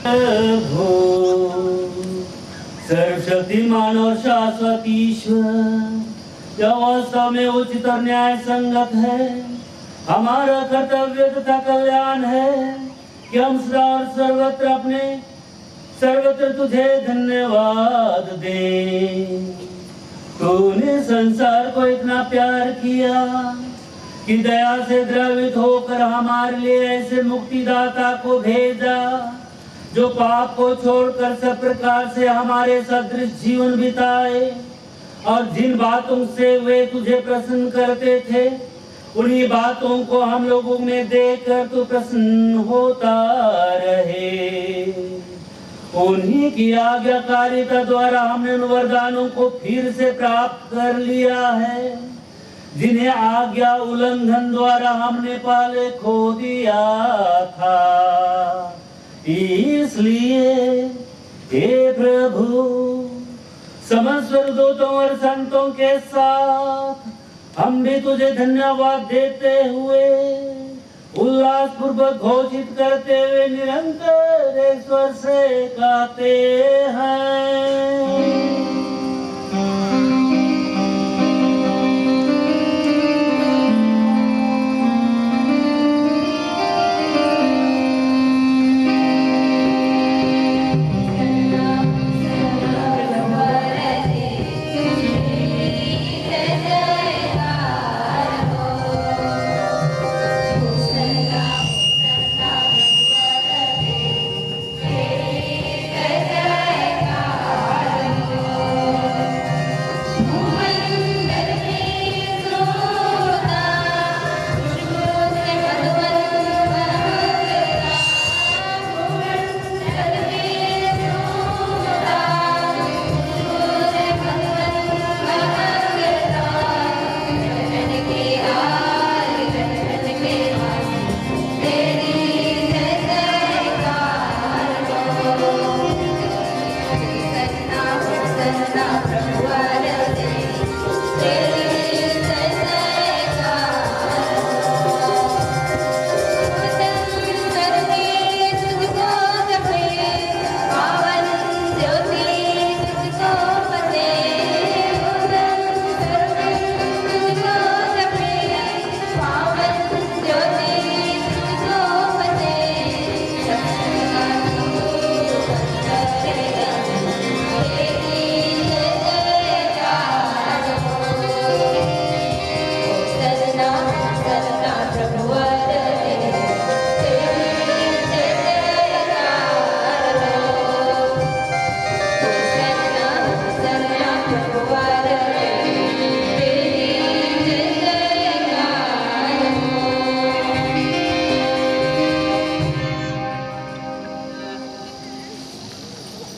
प्रभु सर्वशक्तिमान और शाश्वत ईश्वर, यह वास्तव में उचित और न्याय संगत है, हमारा कर्तव्य तथा कल्याण है कि हम सदा और सर्वत्र तुझे धन्यवाद दें। तूने संसार को इतना प्यार किया कि दया से द्रवित होकर हमारे लिए ऐसे मुक्तिदाता को भेजा जो पाप को छोड़कर सब प्रकार से हमारे सदृश जीवन बिताए और जिन बातों से वे तुझे प्रसन्न करते थे उन्हीं बातों को हम लोगों में देखकर तू प्रसन्न होता रहे। उन्हीं की आज्ञाकारिता द्वारा हमने उन वरदानों को फिर से प्राप्त कर लिया है जिन्हें आज्ञा उल्लंघन द्वारा हमने पहले खो दिया था। इसलिए हे प्रभु समस्त स्वर्गदूतों और संतों के साथ हम भी तुझे धन्यवाद देते हुए उल्लास पूर्वक घोषित करते हुए निरंतर ईश्वर से गाते हैं।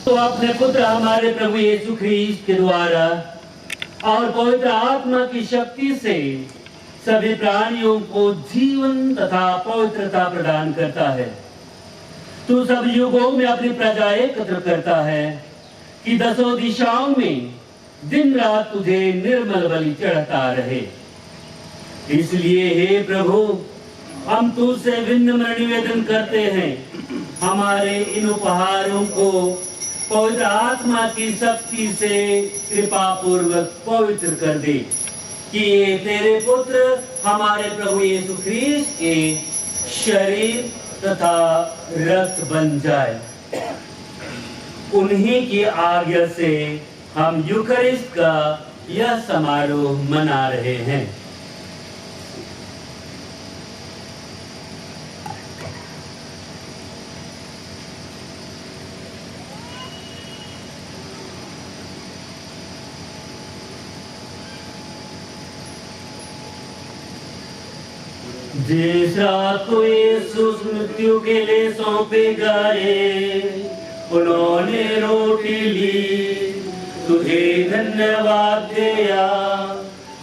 तो अपने पुत्र हमारे प्रभु यीशु ख्रीस्त के द्वारा और पवित्र आत्मा की शक्ति से सभी प्राणियों को जीवन तथा पवित्रता प्रदान करता है। तू सब युगों में अपनी प्रजा एकत्र करता है कि दसों दिशाओं में दिन रात तुझे निर्मल बलि चढ़ता रहे। इसलिए हे प्रभु हम तुझसे विनम्र निवेदन करते हैं, हमारे इन उपहारों को पवित्र आत्मा की शक्ति से कृपा पूर्वक पवित्र कर दे कि ये तेरे पुत्र हमारे प्रभु यीशु ख्रीस्त के शरीर तथा रक्त बन जाए। उन्हीं की आज्ञा से हम यूकरिस्ट का यह समारोह मना रहे हैं। जिस रात को यीशु मृत्यु के लिए सौंपे गए, उन्होंने रोटी ली, तुझे धन्यवाद दिया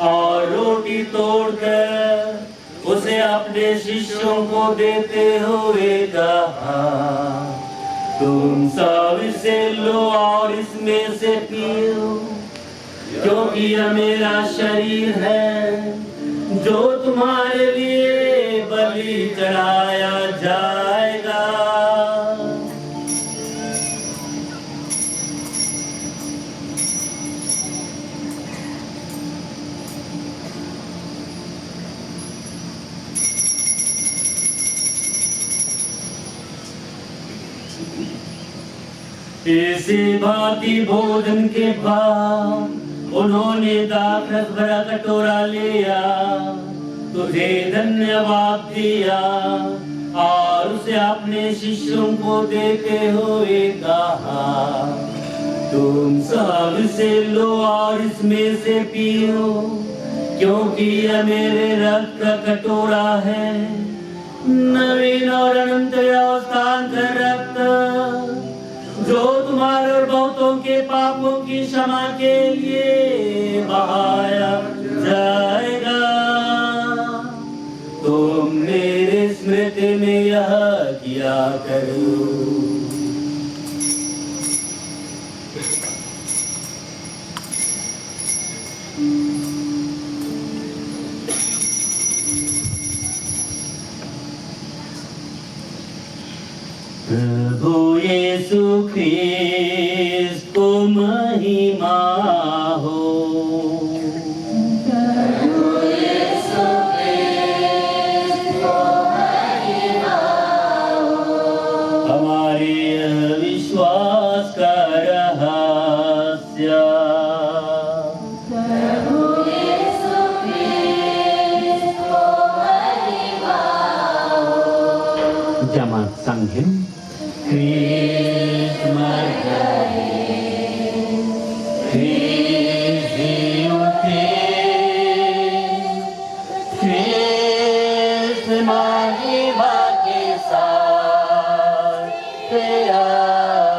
और रोटी तोड़कर उसे अपने शिष्यों को देते हुए कहा, तुम सब इसे लो और इसमें से पियो, क्योंकि यह मेरा शरीर है जो तुम्हारे लिए बलि चढ़ाया जाएगा। इसी भांति भोजन के बाद उन्होंने दाखरस भरा कटोरा लिया, तुझे धन्यवाद दिया और उसे अपने शिष्यों को देते हुए कहा, तुम सब इसे लो और इसमें से पियो, क्योंकि यह मेरे रक्त का कटोरा है, नवीन और अनंत व्यवस्थान का रक्त, जो तुम्हारे और बहुतों के पापों की क्षमा के लिए बहाया जाएगा। तुम मेरे स्मृति में यह किया करो। प्रभु यीशु ख्रीस्त को महिमा हो। प्रभु यीशु ख्रीस्त को महिमा हो। हमारे विश्वास का रहस्य। प्रभु यीशु ख्रीस्त को महिमा हो। जमा संघिम Christ मर गए, Christ जी उठे, Christ महिमा के साथ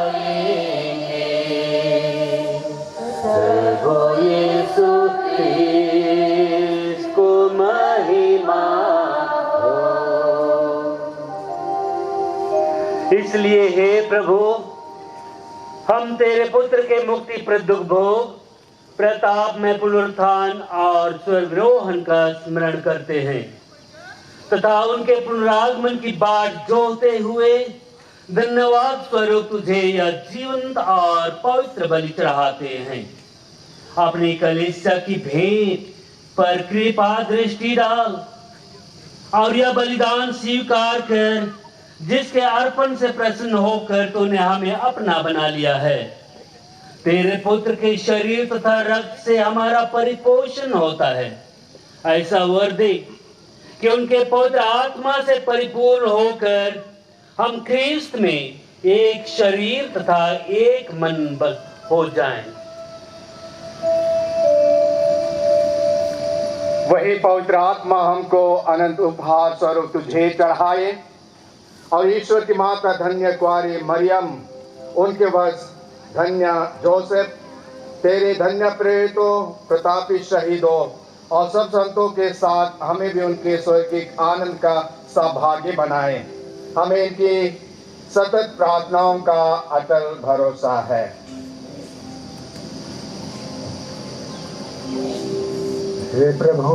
आएंगे। सर्वो यीशु ख्रीस्त को महिमा हो। इसलिए हे प्रभु, हम तेरे पुत्र के मुक्ति प्रदुख भोग, प्रताप में पुनरुत्थान और स्वर्गरोहण का स्मरण करते हैं तथा उनके पुनरागमन की बाट जोहते हुए धन्यवाद स्वरूप तुझे यह जीवंत और पवित्र बलि चढ़ाते हैं। अपनी कलीसिया की भेंट पर कृपा दृष्टि डाल और यह बलिदान स्वीकार कर, जिसके अर्पण से प्रसन्न होकर तूने हमें अपना बना लिया है। तेरे पुत्र के शरीर तथा रक्त से हमारा परिपोषण होता है। ऐसा वर दे कि उनके पवित्र आत्मा से परिपूर्ण होकर हम ख्रीस्त में एक शरीर तथा एक मन हो जाएं। वही पवित्र आत्मा हमको अनंत उपहार स्वरूप तुझे चढ़ाए और ईश्वर की माता धन्य कुआरी मरियम, उनके वश धन्य जोसेफ, तेरे धन्य प्रेरितों, प्रतापी शहीदों और सब संतों के साथ हमें भी उनके स्वर्गिक आनंद का सहभागी बनाए। हमें इनकी सतत प्रार्थनाओं का अटल भरोसा है। हे प्रभु,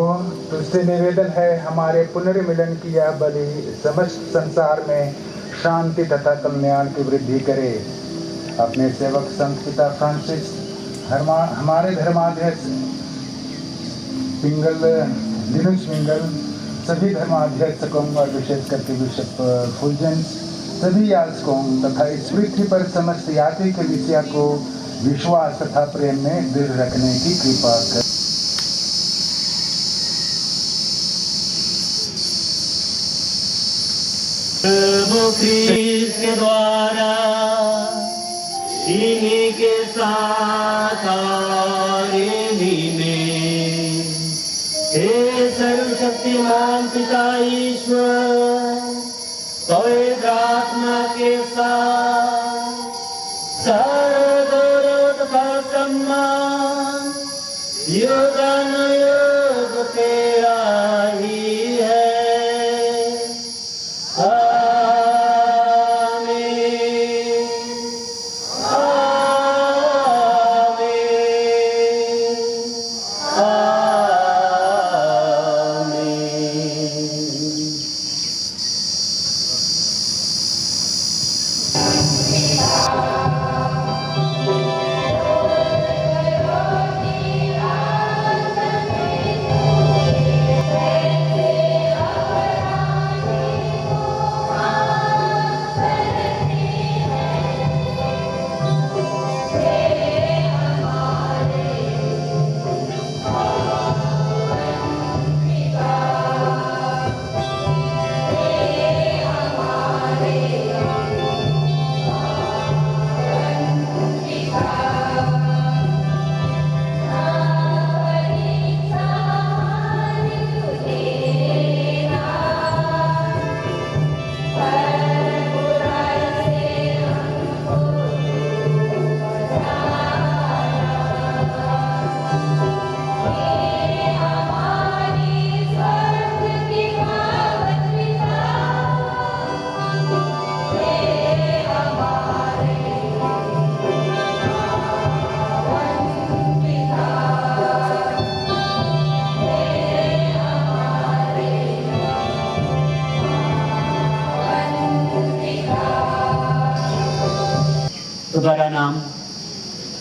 तुझसे निवेदन है, हमारे पुनर्मिलन की यह बलि समस्त संसार में शांति तथा कल्याण की वृद्धि करे। अपने सेवक संत पिता फ्रांसिस, हमारे धर्माध्यक्ष लिनुस पिंगल, सभी धर्माध्यक्षों और विशेष करके बिशप फुलजेंस, सभी याजकों तथा इस पृथ्वी पर समस्त यात्री के विषय को विश्वास तथा प्रेम में दृढ़ रखने की कृपा कर। प्रभु ख्रीस्त के द्वारा इन्हीं के साथ और इन्हीं में, हे सर्वशक्तिमान पिता ईश्वर, पवित्र आत्मा के साथ सर्वगौरव तथा सम्मान युगानुयुग तेरा ही है। Thank you.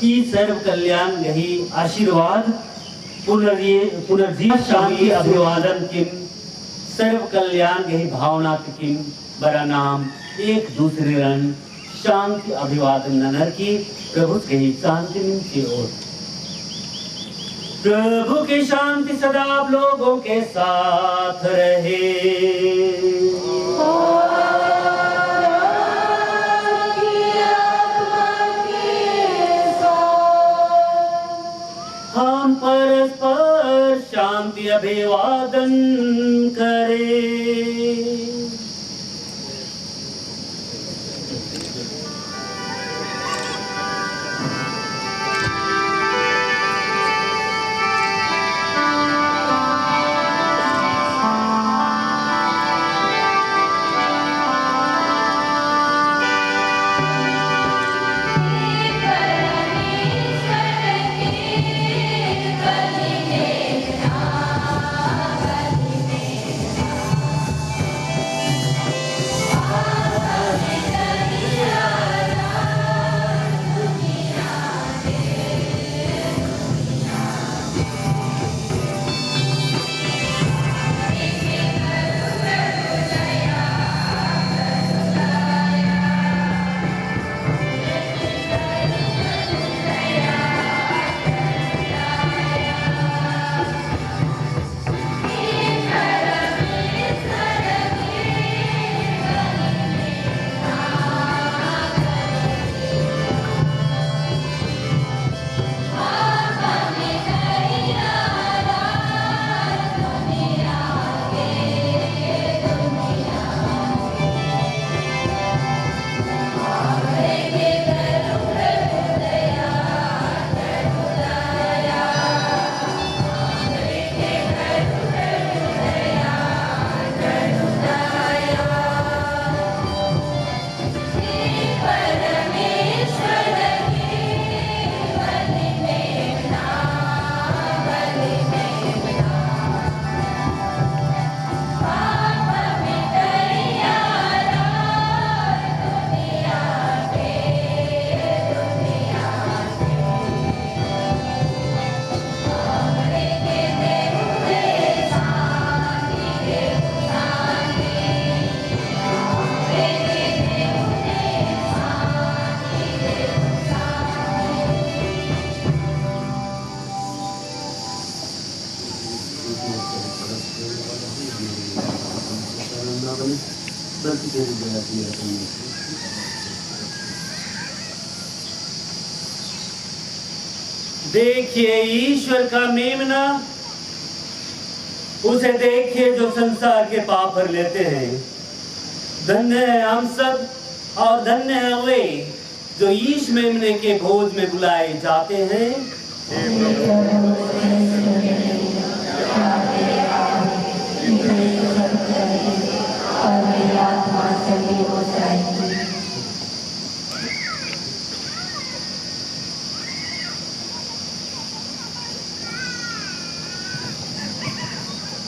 ई सर्व कल्याण यही आशीर्वाद पुनर्जीवन शांति अभिवादन किम सर्व कल्याण यही भावना किम बड़ा नाम एक दूसरे रन शांति अभिवादन ननर की प्रभु के शांति की ओर। प्रभु की शांति सदा आप लोगों के साथ रहे। हम परस्पर शांति अभिवादन करें। देखिए ईश्वर का मेमना, उसे देखिए जो संसार के पाप भर लेते हैं। धन्य है हम सब और धन्य है वे जो ईश मेमने के भोज में बुलाए जाते हैं।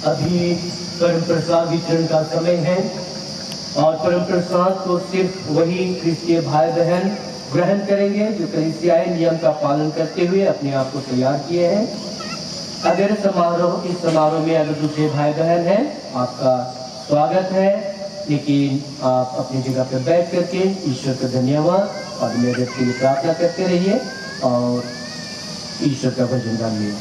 अभी परम प्रसाद वितरण का समय है और परम प्रसाद को सिर्फ वही क्रिस्तीय भाई बहन ग्रहण करेंगे जो कलीसियाई नियम का पालन करते हुए अपने आप को तैयार किए हैं। अगर इस समारोह में अगर दूसरे भाई बहन हैं, आपका स्वागत है, लेकिन आप अपनी जगह पर बैठ करके ईश्वर का धन्यवाद और मेरे के लिए प्रार्थना करते रहिए और ईश्वर का भजन गाइए।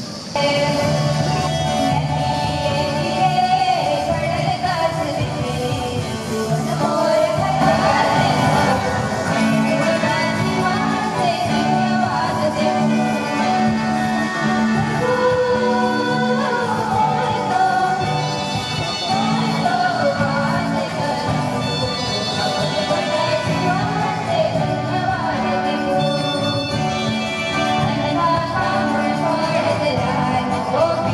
Oh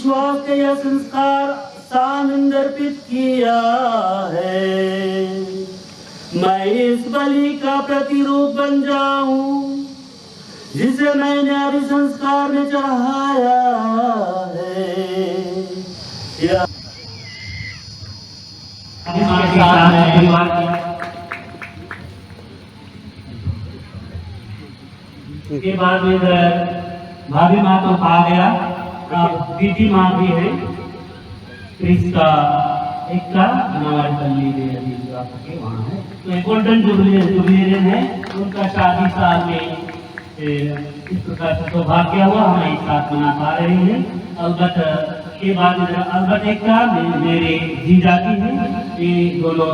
विश्वास का यह संस्कार समर्पित किया है। मैं इस बलि का प्रतिरूप बन जाऊं जिसे मैंने अभी संस्कार में चढ़ाया है। के बाद इधर भाभी माँ तो आ गया, दीदी माँ भी है, क्रिस्टा एक का नवापल्ली में अभी वहाँ है। तो एक गोल्डन जुबलेरियन है, उनका शादी साल में इस प्रकार से सौभाग्य हुआ, हम एक साथ मना पा रहे हैं। अलबत के बाद अलबत एक का मेरे जीजा की है, ये दोनों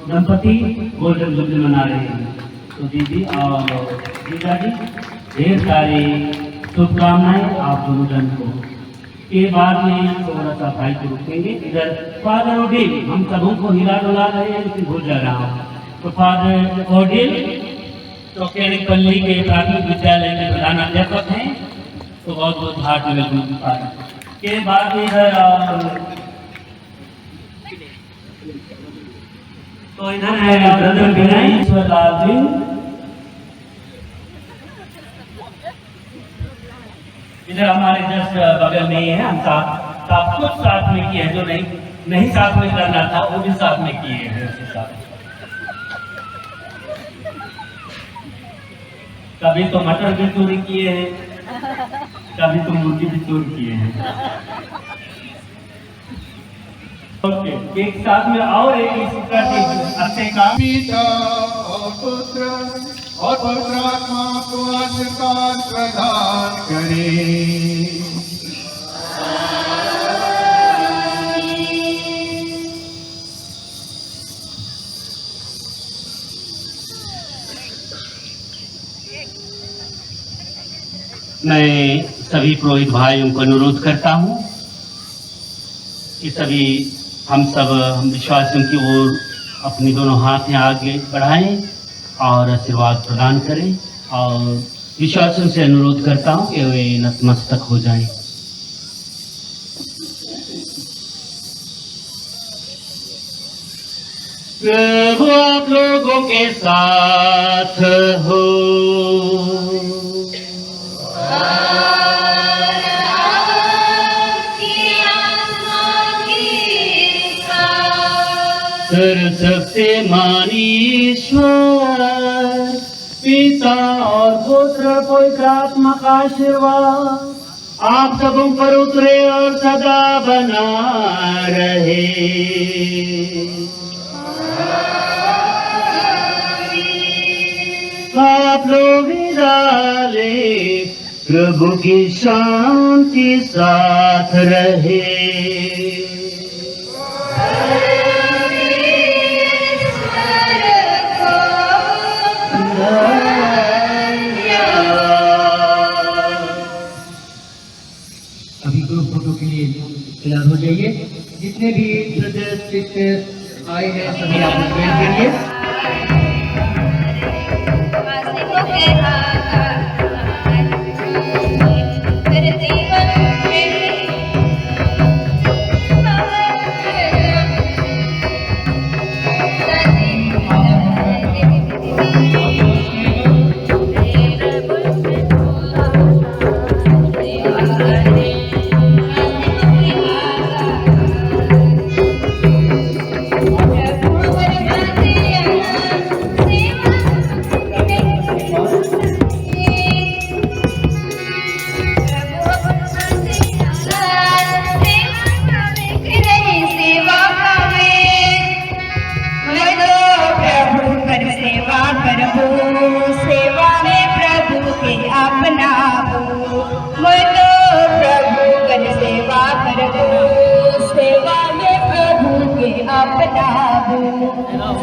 दंपति गोल्डन जुबली मना रहे हैं। तो दीदी और जीजा जी ढेर सारी शुभकामनाएं आप दोनों जन को। के बाद में थोड़ा सा भाई को रुकेंगे। इधर फादर ओडिल हम सबों को हिला डुला रहे हैं, लेकिन भूल जा रहा हूँ। तो फादर ओडिल तो केड़ीपल्ली के प्राथमिक विद्यालय के प्रधानाध्यापक हैं, तो बहुत बहुत हार्ट वेलकम। के बाद इधर तो इधर है ब्रदर विनय लाल सिंह, इधर हमारे जस्ट बगल में ही है। हम सब कुछ साथ में किए हैं, जो नहीं साथ में करना था वो भी साथ में किए हैं उसके साथ। कभी तो मटर भी चोरी किए हैं, कभी तो मुर्गी भी चोरी किए हैं। ओके, एक साथ में और एक अच्छे काम। पिता और पुत्र और पवित्र आत्मा को आशीर्वाद प्रदान करे। मैं सभी पुरोहित भाइयों को अनुरोध करता हूं कि सभी हम विश्वासियों की ओर अपनी दोनों हाथें आगे बढ़ाएं और आशीर्वाद प्रदान करें, और विश्वासियों से अनुरोध करता हूं कि वे नतमस्तक हो जाएं। प्रभु आप लोगों के साथ हो। सर्वशक्तिमान ईश्वर पिता और पुत्र पवित्र आत्मा का आशीर्वाद आप सबों पर उतरे और सदा बना रहे। आप लोग डाले प्रभु की शांति साथ रहे। अभी ग्रुप फोटो के लिए तैयार हो जाइए। जितने भी सदस्य आए हैं सभी आप ज्वाइन करिए।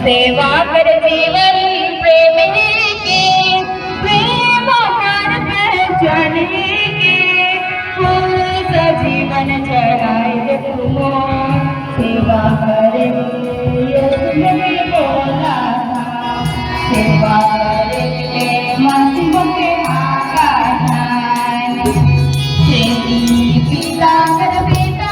सेवा कर जीवन प्रेम के प्रेम पहचाने के जीवन चढ़ाए तुम सेवा करे बोला सेवा करे मासियों के आका पिता कर बेटा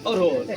और